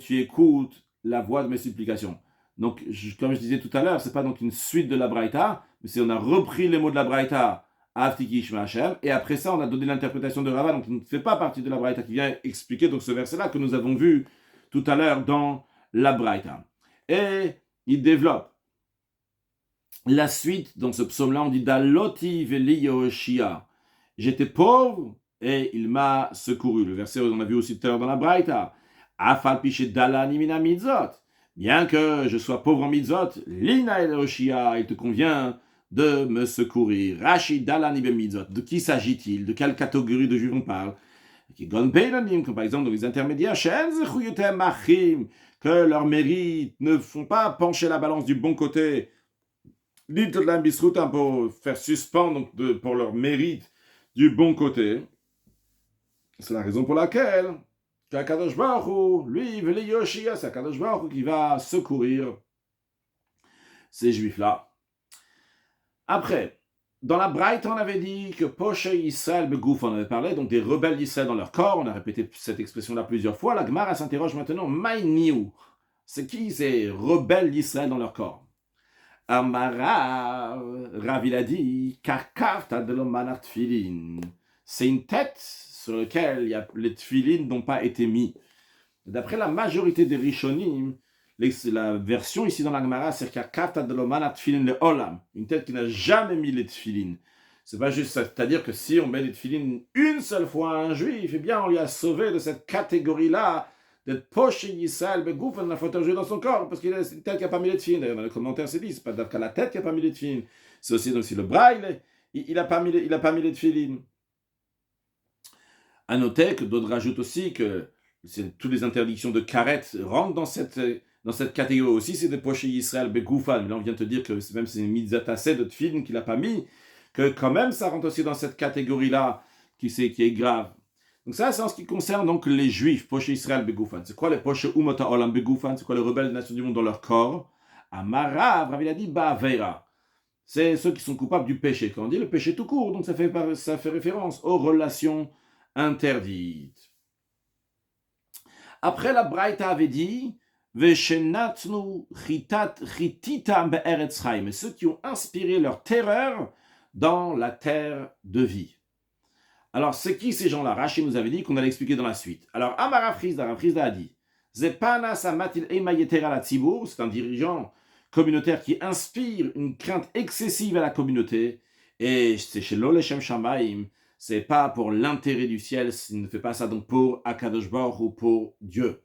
tu écoutes la voix de mes supplications. Donc, comme je disais tout à l'heure, c'est pas donc une suite de la Braïta, mais c'est on a repris les mots de la Braïta, Aafti Kishma Hachem, et après ça, on a donné l'interprétation de Rava, donc il ne fait pas partie de la Braïta qui vient expliquer donc ce verset-là que nous avons vu tout à l'heure dans la Braïta. Et il développe la suite dans ce psaume-là, on dit Daloti veli Yoshia. J'étais pauvre et il m'a secouru. Le verset on a vu aussi tout à l'heure dans la Braïta. Afal piché dalani mina mitzot. Bien que je sois pauvre en mitzot, lina Yoshia, il te convient de me secourir. Rashi dalani ben mitzot. De qui s'agit-il? De quelle catégorie de juifs on parle? Comme par exemple dans les intermédiaires, que leurs mérites ne font pas pencher la balance du bon côté, pour faire suspendre donc pour leur mérite du bon côté. C'est la raison pour laquelle Kadosh Baruch Hu, lui, veut les Yoshia, c'est Kadosh Baruch Hu qui va secourir ces juifs-là. Après, dans la Braïta, on avait dit que Poche Israël Begouf, on avait parlé donc des rebelles d'Israël dans leur corps, on a répété cette expression-là plusieurs fois. La Gemara s'interroge maintenant, Maïniou, c'est qui ces rebelles d'Israël dans leur corps? Amara, Rav il a dit, Karkavta de l'Omanat Tfilin. C'est une tête sur laquelle les Tfilin n'ont pas été mis. D'après la majorité des Rishonim, la version ici dans la Gemara, c'est Karkavta de l'Omanat Tfilin le Olam. Une tête qui n'a jamais mis les Tfilin. C'est pas juste, c'est-à-dire que si on met des tefilines une seule fois à un juif, eh bien on lui a sauvé de cette catégorie-là d'être poche Yisrael, begouf, la faute juif dans son corps, parce qu'il a une tête qui n'a pas mis les tefilines. D'ailleurs, dans les commentaires, c'est dit, c'est pas qu'à la tête qui n'a pas mis les tefilines. C'est aussi donc si le bras, il n'a pas mis les tefilines. À noter que d'autres rajoutent aussi que toutes les interdictions de karet rentrent dans cette catégorie aussi, c'est des poches Yisrael, begoufan. Mais là, on vient de te dire que même c'est une mitzvah tassée de tefilin qu'il n'a pas mis, que quand même ça rentre aussi dans cette catégorie-là qui est grave. Donc ça, c'est en ce qui concerne donc les juifs, poche Israël begoufan. C'est quoi les poche umota olam begoufan? C'est quoi les rebelles des nations du monde dans leur corps? Amarav, Rav il a dit ba'aveira. C'est ceux qui sont coupables du péché. Quand on dit le péché tout court, donc ça fait référence aux relations interdites. Après, la Braïta avait dit Veshenatnu chitita be'eretz chaim, ceux qui ont inspiré leur terreur dans la terre de vie. Alors, c'est qui ces gens-là? Rashi nous avait dit qu'on allait expliquer dans la suite. Alors, Amarav Chizda a dit Zepana samatil ema yetera la tzibur, c'est un dirigeant communautaire qui inspire une crainte excessive à la communauté, et c'est chez l'Oleshem Shamaim, c'est pas pour l'intérêt du ciel, il ne fait pas ça donc pour Akadosh Baruch ou pour Dieu.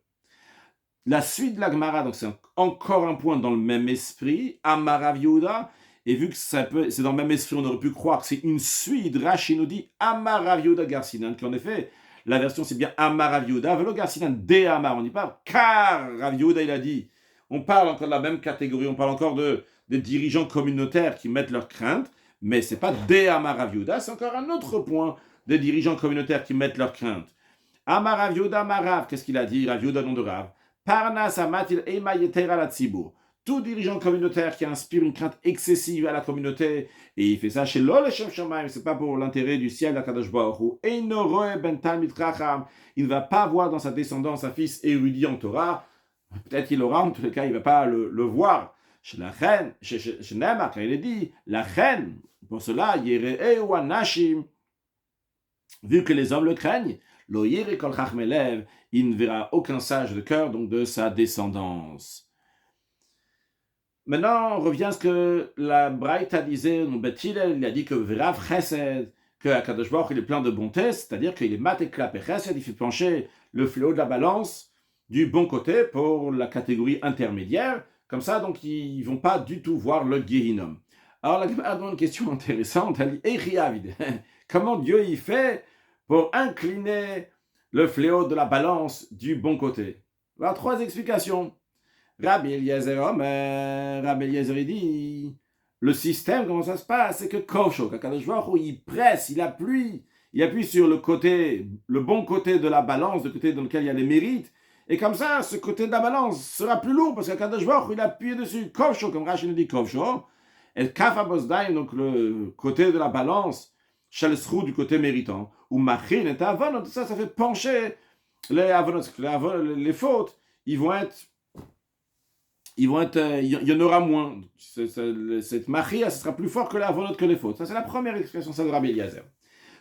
La suite de la Gemara, donc c'est encore un point dans le même esprit, Amarav Yehuda, et vu que c'est dans le même esprit, on aurait pu croire que c'est une suite, Rashi nous dit Amarav Yehuda Garsinan, qu'en effet, la version c'est bien Amarav Yehuda, Velo Garsinan de Amar, on dit pas car Rav Yehuda il a dit. On parle encore de la même catégorie, on parle encore des dirigeants communautaires qui mettent leurs craintes, mais ce n'est pas des Amarav Yehuda, c'est encore un autre point des dirigeants communautaires qui mettent leurs craintes. Amarav Yehuda Marav, qu'est-ce qu'il a dit? Rav Yehuda, nom de Rav. Parnas amatil ema yetera la tzibur. Tout dirigeant communautaire qui inspire une crainte excessive à la communauté, et il fait ça chez l'Oleshem Shamaim, c'est pas pour l'intérêt du ciel d'Akadosh Baruch Hu. Einoroe ben talmid chacham, il ne va pas voir dans sa descendance un fils érudit en Torah. Peut-être qu'il aura, en tous les cas, il ne va pas le voir. Chez la reine, chez Neymar, quand il est dit, la reine, pour cela, Yeree ou Anashim, vu que les hommes le craignent, lo Yere kol chachmelev, il ne verra aucun sage de cœur, donc de sa descendance. Maintenant, on revient à ce que la Braïta disait, il a dit que Verav Chesed, que Akadosh Baruch il est plein de bonté, c'est-à-dire qu'il est mat et klap et Chesed, il fait pencher le fléau de la balance du bon côté pour la catégorie intermédiaire. Comme ça, donc, ils ne vont pas du tout voir le Gehinnom. Alors, la Gemara demande une question intéressante. Elle dit, comment Dieu y fait pour incliner le fléau de la balance du bon côté? Il y a 3 explications. Rabbi Eliezer, Rabbi Eliezer dit, le système, comment ça se passe? C'est que Kovsho, Akadosh Baruch Hu, il presse, il appuie sur le bon côté de la balance, le côté dans lequel il y a les mérites. Et comme ça, ce côté de la balance sera plus lourd parce qu'Akadosh Baruch Hu, il appuie dessus. Kovsho, comme Rashi nous dit Kovsho. Et Kafa Bosdaim, donc le côté de la balance, Shalesrou du côté méritant. Ou Machin et Avon, tout ça, ça fait pencher les avonot, les fautes. Il y en aura moins. Cette Machia, ce sera plus fort que les avonot que les fautes. Ça, c'est la première expression, ça de Rabbi Eliezer.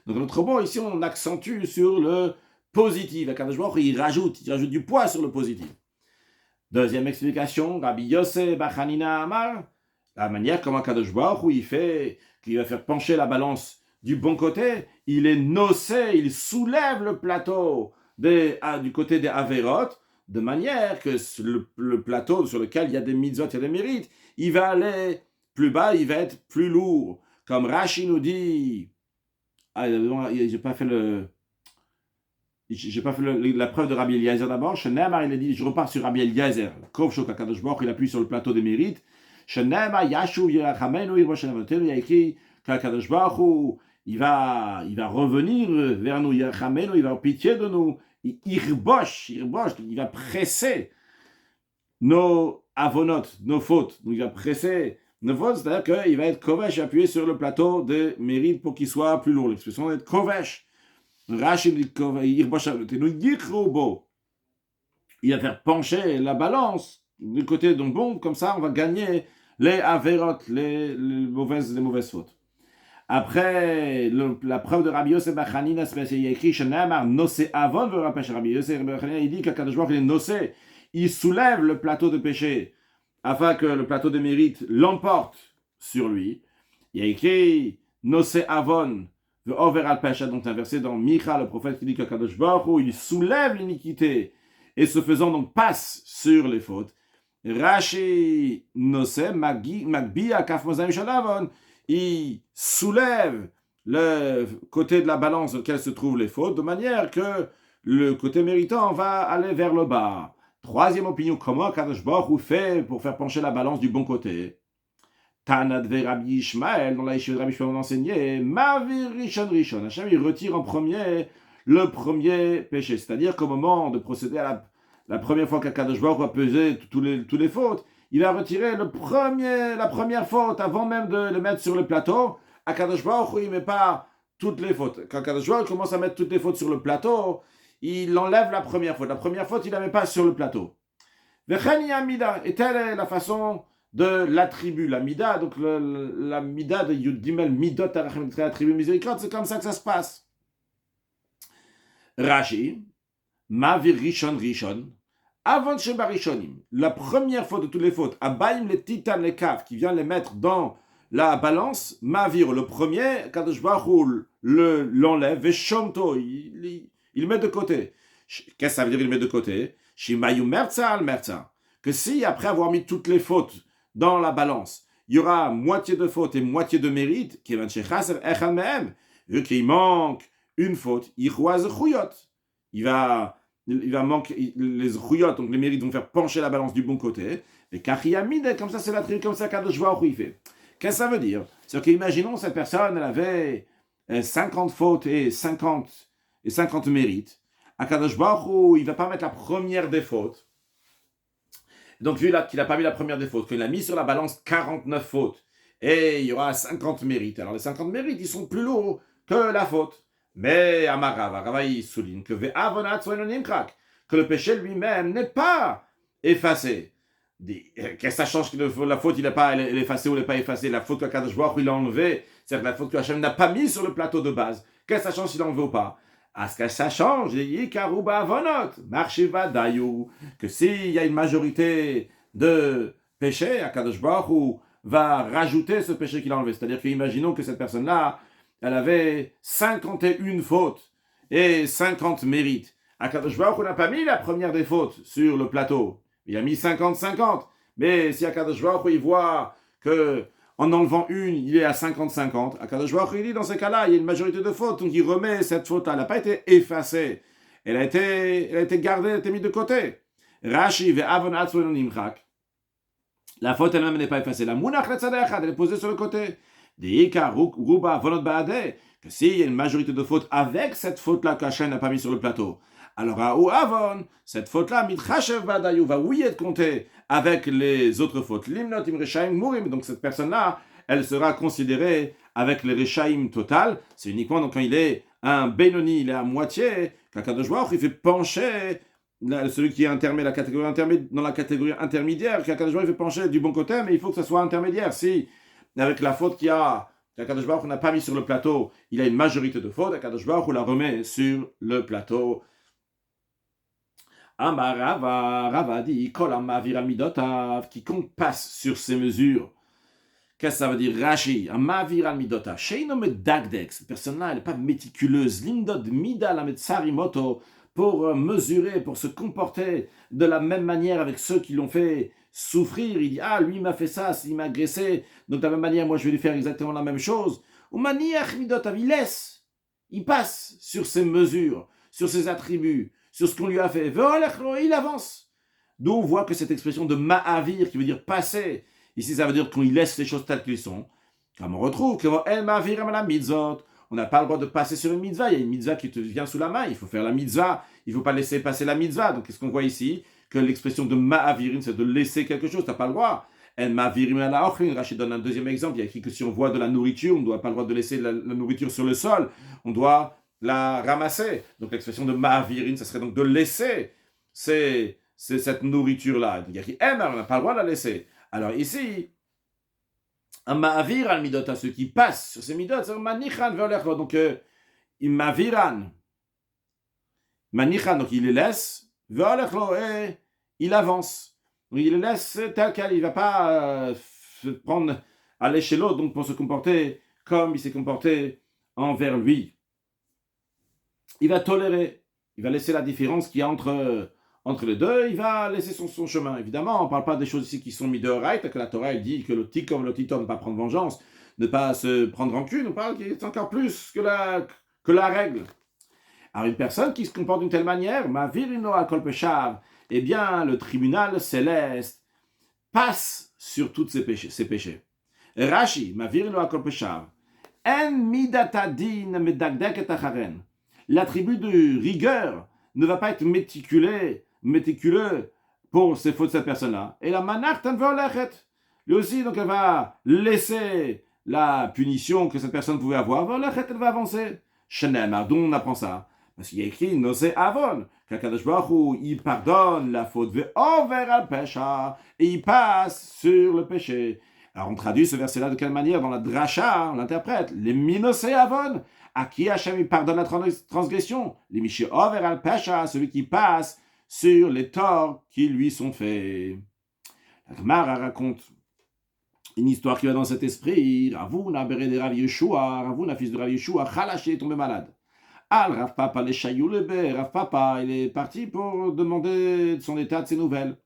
Donc, notre bon, ici, on accentue sur le positif. Akadosh Baruch Hu, il rajoute du poids sur le positif. Deuxième explication, Rabbi Yosef Bachanina Amar, la manière comment Akadosh Baruch Hu, qu'il va faire pencher la balance du bon côté, il est nocé, il soulève le plateau du côté des Averot, de manière que le plateau sur lequel il y a des mitzvot, il y a des mérites, il va aller plus bas, il va être plus lourd. Comme Rashi nous dit, j'ai pas fait la preuve de Rabbi Eliezer d'abord. Shenemar, il a dit, je repars sur Rabbi Eliezer. Kovsho Kadosh Baruch, il appuie sur le plateau des mérites. Shenemar, Yashuv Yerachamenu, il y a écrit qu'Akadosh Baruch, il va revenir vers nous, Yerachamenu, il va avoir pitié de nous. Irbosh, il va presser nos avonotes, nos fautes. Donc il va presser nos fautes, c'est-à-dire qu'il va être kovesh, appuyé sur le plateau des mérites pour qu'il soit plus lourd. L'expression est kovesh. Rashi dit Irbosh, il va faire pencher la balance du côté donc bon, comme ça on va gagner les averot, les mauvaises fautes. Après, la preuve de Rabbi Yosef Bachanina, il y a écrit Shenamar Nosé Avon, Rabbi Yosef Bachanina, il dit qu'Akadosh Baruch Hu est Nosé, il soulève le plateau de péché afin que le plateau de mérite l'emporte sur lui. Il y a écrit Nose Avon, Over al Pesha, donc un verset dans Micha, le prophète qui dit que Kadosh Baruch Hu, il soulève l'iniquité et ce faisant donc passe sur les fautes. Rashi Nose Magbia Kaf Mozaim Shalavon, il soulève le côté de la balance dans lequel se trouvent les fautes, de manière que le côté méritant va aller vers le bas. Troisième opinion, comment Kadosh Baruch Hu fait pour faire pencher la balance du bon côté? Tanad ve Rabbi Ishmael, dans la Yeshiva de Rabbi Ishmael, on enseignait Mavir Rishon Rishon. Hachem, il retire en premier le premier péché. C'est-à-dire qu'au moment de procéder à la première fois qu'Akadosh Baruch Hu va peser tous les fautes, il va retirer la première faute avant même de le mettre sur le plateau. Akadosh Baruch Hu, il ne met pas toutes les fautes. Quand Akadosh Baruch Hu commence à mettre toutes les fautes sur le plateau, il enlève la première faute. La première faute, il ne la met pas sur le plateau. Vecheni Amida. Et telle est la façon de l'attribut, la mida, donc la mida de Yud Gimel Midot Arachim, l'attribut miséricorde, c'est comme ça que ça se passe. Rashi, Mavir Rishon Rishon, avant Sheba Rishonim, la première faute de toutes les fautes, Abaim le Titan le Kaf, qui vient les mettre dans la balance, Mavir, le premier, Kadosh Baruch Hu l'enlève, Veshomto, il met de côté. Qu'est-ce que ça veut dire il met de côté? Shimayu Merza al Merza. Que si, après avoir mis toutes les fautes dans la balance, il y aura moitié de faute et moitié de mérite, vu qu'il manque une faute, il va manquer les chuyot, donc les mérites vont faire pencher la balance du bon côté, et kachiyamide, comme ça c'est l'attribut, comme ça Kadosh Baruch Hu il fait. Qu'est-ce que ça veut dire? C'est qu'imaginons cette personne, elle avait 50 fautes et 50 mérites. À Kadosh Baruch Hu, il ne va pas mettre la première des fautes. Donc, vu qu'il n'a pas mis la première des fautes, qu'il a mis sur la balance 49 fautes, et il y aura 50 mérites. Alors, les 50 mérites, ils sont plus lourds que la faute. Mais, Rava, il souligne que le péché lui-même n'est pas effacé. Qu'est-ce que ça change que la faute, elle est effacée ou elle n'est pas effacée? La faute que Kadosh Baruch Hu, il a enlevée, c'est-à-dire la faute que Hachem n'a pas mis sur le plateau de base. Qu'est-ce que ça change s'il en veut ou pas? À ce que ça change, que s'il y a une majorité de péchés, Akadosh Baruch Hu va rajouter ce péché qu'il a enlevé. C'est-à-dire qu'imaginons que cette personne-là, elle avait 51 fautes et 50 mérites. Akadosh Baruch Hu n'a pas mis la première des fautes sur le plateau. Il a mis 50-50. Mais si Akadosh Baruch Hu il voit que en enlevant une, il est à 50-50. Akadosh Baruch Hu, il dit, dans ces cas-là, il y a une majorité de fautes, donc il remet cette faute-là. Elle n'a pas été effacée. Elle a été gardée, elle a été mise de côté. Rashi ve'avon atzvon nimchak. La faute elle-même n'est pas effacée. La munach letzadechad, elle est posée sur le côté. Deika ruba vonot ba'adeh. Que s'il y a une majorité de fautes avec cette faute-là qu'Hachem n'a pas mis sur le plateau, alors à ou avon, cette faute-là, mitchashev ba'adayu, va oui être comptée avec les autres fautes. Limnot im reshaim murim. Donc cette personne-là, elle sera considérée avec les reshaim total. C'est uniquement donc quand il est un benoni, il est à moitié, qu'Akadosh Baruch il fait pencher celui qui est dans la catégorie intermédiaire, qu'Akadosh Baruch il fait pencher du bon côté, mais il faut que ça soit intermédiaire. Si avec la faute qu'Akadosh Baruch n'a pas mis sur le plateau, il a une majorité de fautes, Akadosh Baruch la remet sur le plateau. Amar Rava dit Kol Amavir Amidotav, quiconque passe sur ces mesures. Qu'est-ce que ça veut dire? Rashi, Amavir Amidotav. Sheino Medagdek, cette personne-là, elle n'est pas méticuleuse. Lindod Mida la Metsarimoto, pour mesurer, pour se comporter de la même manière avec ceux qui l'ont fait souffrir. Il dit lui il m'a fait ça, il m'a agressé, donc de la même manière, moi je vais lui faire exactement la même chose. Ou Maniach Midotav, il laisse, il passe sur ces mesures, sur ces attributs, sur ce qu'on lui a fait. Il avance. D'où on voit que cette expression de ma'avir, qui veut dire passer, ici ça veut dire qu'on laisse les choses telles qu'elles sont. Comme on retrouve que el ma'avir la mitzvot, on n'a pas le droit de passer sur une mitzvah. Il y a une mitzvah qui te vient sous la main, il faut faire la mitzvah, il ne faut pas laisser passer la mitzvah. Donc qu'est-ce qu'on voit ici? Que l'expression de ma'avirin, c'est de laisser quelque chose, tu n'as pas le droit. El ma'avirim ala ochlin, Rachid donne un deuxième exemple, il y a écrit que si on voit de la nourriture, on ne doit pas le droit de laisser la nourriture sur le sol, on doit la ramasser. Donc l'expression de ma'avirin, ça serait donc de laisser cette nourriture-là. Il y a écrit on n'a pas le droit de la laisser. Alors ici, un ma'avir al midot, ceux qui passent sur ces midot, c'est un manichan ve'olechlo. Donc, il ma'aviran. Manichan, donc il les laisse, ve'olechlo, et il avance. Donc, il les laisse tel quel, il ne va pas se prendre à l'échelle l'autre, donc pour se comporter comme il s'est comporté envers lui. Il va tolérer, il va laisser la différence qu'il y a entre les deux, il va laisser son chemin. Évidemment, on ne parle pas des choses ici qui sont midoraita, que la Torah elle dit que le tikom, le titon, ne pas prendre vengeance, ne pas se prendre rancune, on parle qu'il est encore plus que la règle. Alors une personne qui se comporte d'une telle manière, ma virino al kol peshav, eh bien le tribunal céleste passe sur tous ses péchés. Rashi, ma virino al kol peshav, en midatadin medagdeket acharen. L'attribut de rigueur ne va pas être méticuleux pour ces fautes de cette personne-là. Et la manach tanvolechet. Lui aussi, donc elle va laisser la punition que cette personne pouvait avoir, elle va avancer. Shenemar, d'où on apprend ça? Parce qu'il y a écrit Nosé Avon, qu'Akadosh Baruch Hu, il pardonne la faute, over al pesha, et il passe sur le péché. Alors on traduit ce verset-là de quelle manière? Dans la dracha, on l'interprète. Les Minosé Avon, à qui Hachem il pardonne la transgression. Les Miché over al pesha, celui qui passe sur les torts qui lui sont faits. La Gemara raconte une histoire qui va dans cet esprit. Ravuna, béré de Rav Yeshua, Ravuna, fils de Rav Yeshua, Chalaché est tombé malade. Al Rav Papa les Chayoulebe, Rav Papa, il est parti pour demander son état de ses nouvelles.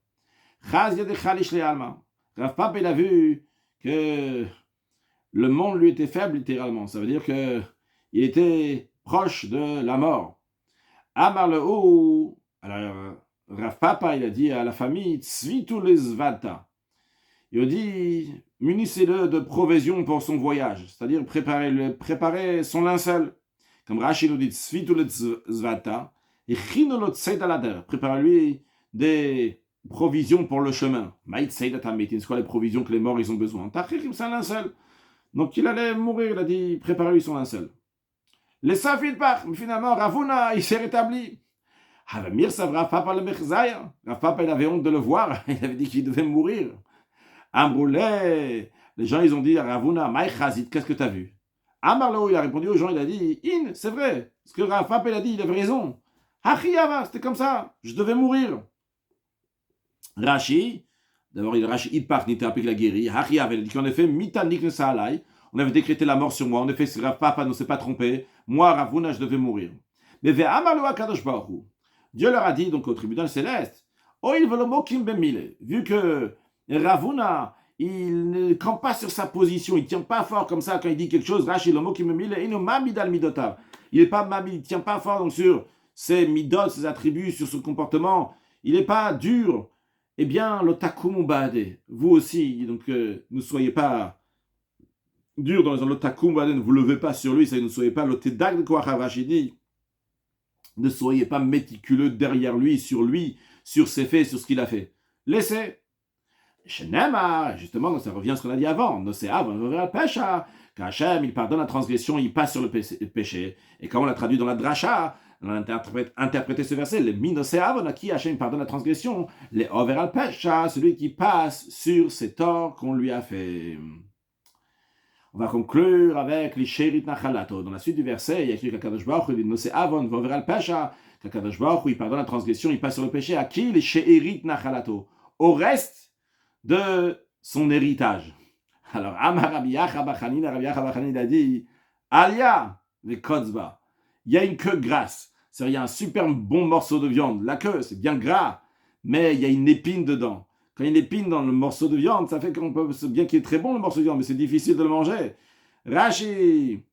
Chazia de Chalish le Alma. Rav Papa, il a vu que le monde lui était faible littéralement. Ça veut dire que il était proche de la mort. Amar le ou. Alors, Rav Papa, il a dit à la famille, Tzvitu les Zvata. Il a dit, munissez-le de provisions pour son voyage, c'est-à-dire préparer son linceul. Comme Rashi nous dit, Tzvitu les Zvata, et Chinolot Seidalader, préparez-lui des provisions pour le chemin. Maït Seidatametin, c'est quoi les provisions que les morts ils ont besoin? Tachirim, c'est un linceul. Donc il allait mourir, il a dit, préparez-lui son linceul. Les Safid part, mais finalement, Ravuna, il s'est rétabli. Havamir Rav Papa le Mechzaya. Rav Papa, il avait honte de le voir, il avait dit qu'il devait mourir. Amroulé, les gens, ils ont dit à Ravuna, Maï Chazit, qu'est-ce que tu as vu? Amarlo, il a répondu aux gens, il a dit, c'est vrai, ce que Rav Papa, il a dit, il avait raison. Achiyava, c'était comme ça, je devais mourir. Rashi, d'abord, Rashi, il part, n'était appelé que la guérie. Achiyava, il a dit qu'en effet, Mitanik ne Saalai, on avait décrété la mort sur moi, en effet, si Rav Papa ne s'est pas trompé, moi, Ravuna, je devais mourir. Mais vers Amarlo Akadosh Baruch Hu, Dieu leur a dit, donc au tribunal céleste, vu que Ravuna, il ne campe pas sur sa position, il ne tient pas fort comme ça quand il dit quelque chose, il n'est pas mami, il ne tient pas fort donc, sur ses midot, ses attributs, sur son comportement, il n'est pas dur, eh bien, l'otakumubade, vous aussi, donc ne soyez pas dur dans l'otakumubade, ne vous levez pas sur lui, ça, ne soyez pas l'otedag de Kouachavach, il dit, ne soyez pas méticuleux derrière lui, sur ses faits, sur ce qu'il a fait. Laissez. Shenema, justement, ça revient à ce qu'on a dit avant. Noseav, on verra le péché. Qu'Hachem, il pardonne la transgression, il passe sur le péché. Et quand on l'a traduit dans la dracha, on a interprété ce verset, les minoseav, on a qui Hachem pardonne la transgression, les over al péché, celui qui passe sur ses torts qu'on lui a fait. On va conclure avec les Sherit Nachalato. Dans la suite du verset, il y a écrit qu'Akadosh Baruch Hu dit Nosé Avon over al Pesha, qu'Akadosh Baruch Hu il pardonne la transgression, il passe sur le péché. À qui les Sherit Nachalato? Au reste de son héritage. Alors, Amar Rabbi Yacha Bachanin, Rabbi Yacha Bachanin a dit Alia les Kotzba. Il y a une queue grasse. C'est-à-dire, il y a un super bon morceau de viande. La queue, c'est bien gras, mais il y a une épine dedans. Quand il y a une épine dans le morceau de viande, ça fait qu'on peut, bien qu'il est très bon le morceau de viande, mais c'est difficile de le manger. Rashi,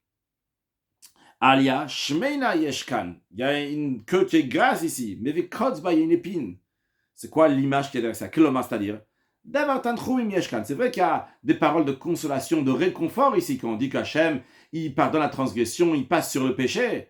Alia, Shmeina Yeshkan. Il y a une queue qui est grasse ici, mais avec Kotzba, il y a une épine. C'est quoi l'image qui est derrière ça? C'est-à-dire, c'est vrai qu'il y a des paroles de consolation, de réconfort ici, quand on dit qu'Hachem, il pardonne la transgression, il passe sur le péché.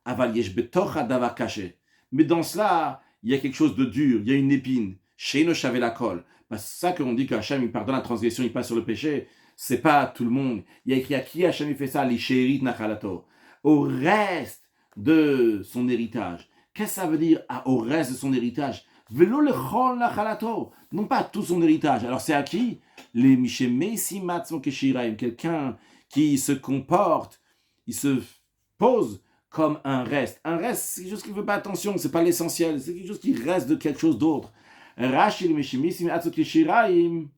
Aval yesh betocha davar caché. Mais dans cela, il y a quelque chose de dur, il y a une épine. Sheino shavé la colle. C'est ça qu'on dit qu'Hachem, il pardonne la transgression, il passe sur le péché. C'est pas tout le monde. Il y a écrit à qui Hachem il fait ça, l'ishérit nachalato. Au reste de son héritage. Qu'est-ce que ça veut dire au reste de son héritage? Velo lechol nachalato. Non pas tout son héritage. Alors c'est à qui? Les mishemesi matzmo keshiraim. Quelqu'un qui se comporte, il se pose comme un reste. Un reste, c'est quelque chose qui ne veut pas attention, c'est pas l'essentiel, c'est quelque chose qui reste de quelque chose d'autre. Rashi le mishemesi matzmo keshiraim.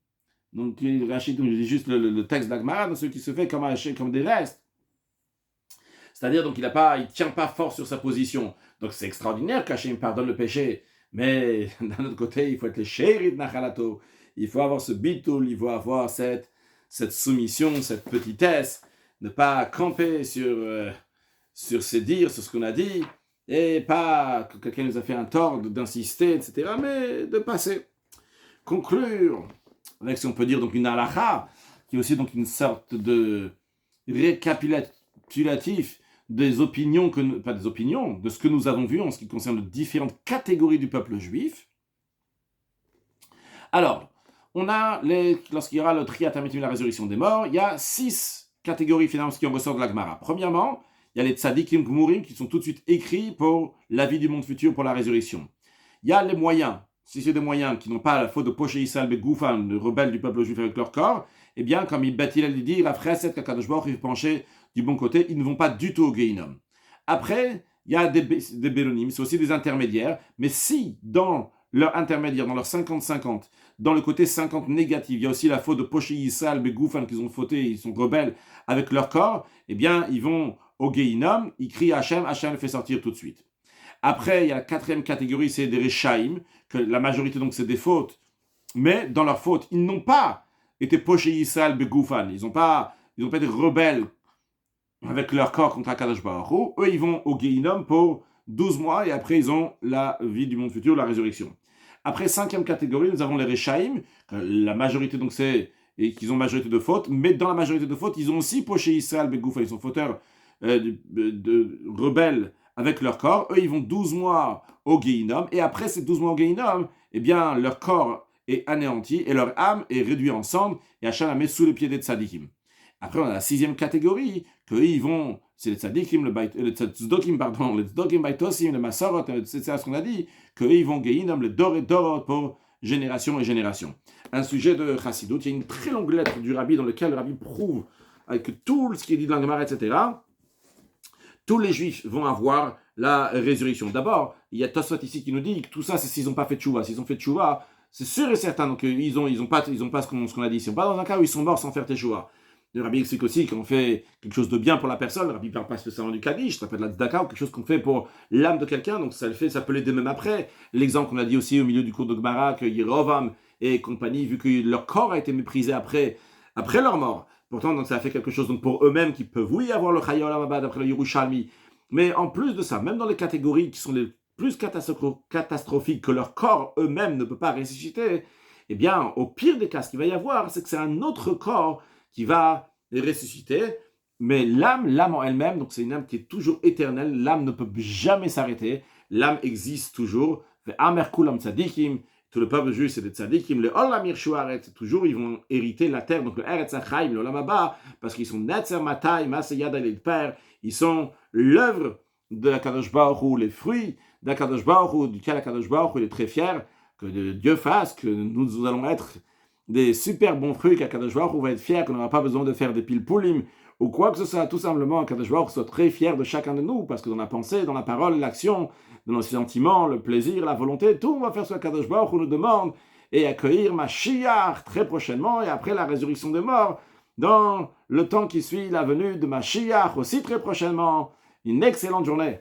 Donc, Rachid nous dit juste le texte d'Agmara, dans ce qui se fait comme des restes. C'est-à-dire, donc, il tient pas fort sur sa position. Donc, c'est extraordinaire qu'Hachem pardonne le péché. Mais, d'un autre côté, il faut être le chéri de Nachalato. Il faut avoir ce bitul, il faut avoir cette soumission, cette petitesse, ne pas camper sur ses dires, sur ce qu'on a dit, et pas que quelqu'un nous a fait un tort d'insister, etc., mais de passer. Conclure avec, si on peut dire, donc une halakha, qui est aussi donc une sorte de récapitulatif des opinions, de ce que nous avons vu en ce qui concerne les différentes catégories du peuple juif. Alors, on a, lorsqu'il y aura le Triat Ametim, la résurrection des morts, il y a 6 catégories finalement qui en ressortent de la Gemara. Premièrement, il y a les tzadikim gmurim qui sont tout de suite écrits pour la vie du monde futur, pour la résurrection. Il y a les moyens. Si c'est des moyens qui n'ont pas la faute de Poché Israël Begoufan, le rebelle du peuple juif avec leur corps, eh bien, comme il dit, la Freset Kakadosh Baruch Hu penché du bon côté, ils ne vont pas du tout au Gehinom. Après, il y a des Bélonim, c'est aussi des intermédiaires, mais si dans leur intermédiaire, dans leur 50-50, dans le côté 50 négatif, il y a aussi la faute de Poché Israël Begoufan qu'ils ont fauté, ils sont rebelles avec leur corps, eh bien, ils vont au Gehinom, ils crient Hachem, Hachem le fait sortir tout de suite. Après, il y a la 4e catégorie, c'est des Rechaim, que la majorité, donc, c'est des fautes. Mais dans leurs fautes, ils n'ont pas été poché Israël Begoufan. Ils n'ont pas été rebelles avec leur corps contre Akadosh Baruch Hu. Eux, ils vont au Gehinom pour 12 mois et après, ils ont la vie du monde futur, la résurrection. Après, 5e catégorie, nous avons les Rechaim, que la majorité, donc, c'est et qu'ils ont majorité de fautes. Mais dans la majorité de fautes, ils ont aussi poché Israël Begoufan. Ils sont fauteurs de rebelles avec leur corps. Eux, ils vont 12 mois au Gehinom, et après ces 12 mois au Gehinom, eh bien, leur corps est anéanti, et leur âme est réduite en cendres, et Hachem la met sous les pieds des tzadikim. Après, on a la 6e catégorie, qu'eux, ils vont, c'est les tzadikim, les tzdokim baitosim, les masorot, c'est ce qu'on a dit, qu'eux, ils vont Gehinom, les dor et dorot, pour génération et génération. Un sujet de Chassidut, il y a une très longue lettre du Rabbi, dans laquelle le Rabbi prouve, avec tout ce qui est dit dans la Gemara, etc., tous les Juifs vont avoir la résurrection. D'abord, il y a Tosfot ici qui nous dit que tout ça, c'est s'ils n'ont pas fait tchouva. S'ils ont fait tchouva, c'est sûr et certain. Donc, ils ont pas ce qu'on a dit. Ils sont pas dans un cas où ils sont morts sans faire tchouva. Le Rabbi explique aussi qu'on fait quelque chose de bien pour la personne. Le Rabbi ne parle pas spécialement du Kaddish, ça peut être la tzedaka ou quelque chose qu'on fait pour l'âme de quelqu'un. Donc, ça peut l'aider même après. L'exemple qu'on a dit aussi au milieu du cours de Gemara, que Yerovam et compagnie, vu que leur corps a été méprisé après leur mort. Pourtant, donc, ça a fait quelque chose donc, pour eux-mêmes qui peuvent, oui, avoir le Chaya Olam Haba d'après le Yerushalmi. Mais en plus de ça, même dans les catégories qui sont les plus catastrophiques, que leur corps eux-mêmes ne peut pas ressusciter, eh bien, au pire des cas, ce qu'il va y avoir, c'est que c'est un autre corps qui va ressusciter. Mais l'âme en elle-même, donc c'est une âme qui est toujours éternelle. L'âme ne peut jamais s'arrêter. L'âme existe toujours. Amer kulam tzadikim. Tout le peuple juif, c'est des tzadikim, le olam yirshu haaretz, toujours ils vont hériter la terre, donc le eretz hachaim, le olam haba, parce qu'ils sont netzer matai, maseh yadai lidper, ils sont l'œuvre de la Kadosh Baruch Hu, les fruits de la Kadosh Baruch Hu, duquel la Kadosh Baruch Hu est très fier, que Dieu fasse, que nous allons être des super bons fruits, que la Kadosh Baruch Hu va être fier, qu'on n'aura pas besoin de faire des pilpulim, ou quoi que ce soit, tout simplement, que Kadosh Baruch Hu soit très fier de chacun de nous, parce que dans la pensée, dans la parole, l'action, dans nos sentiments, le plaisir, la volonté, tout on va faire ce que Kadosh Baruch Hu nous demande, et accueillir Mashiach très prochainement, et après la résurrection des morts, dans le temps qui suit la venue de Mashiach aussi très prochainement. Une excellente journée.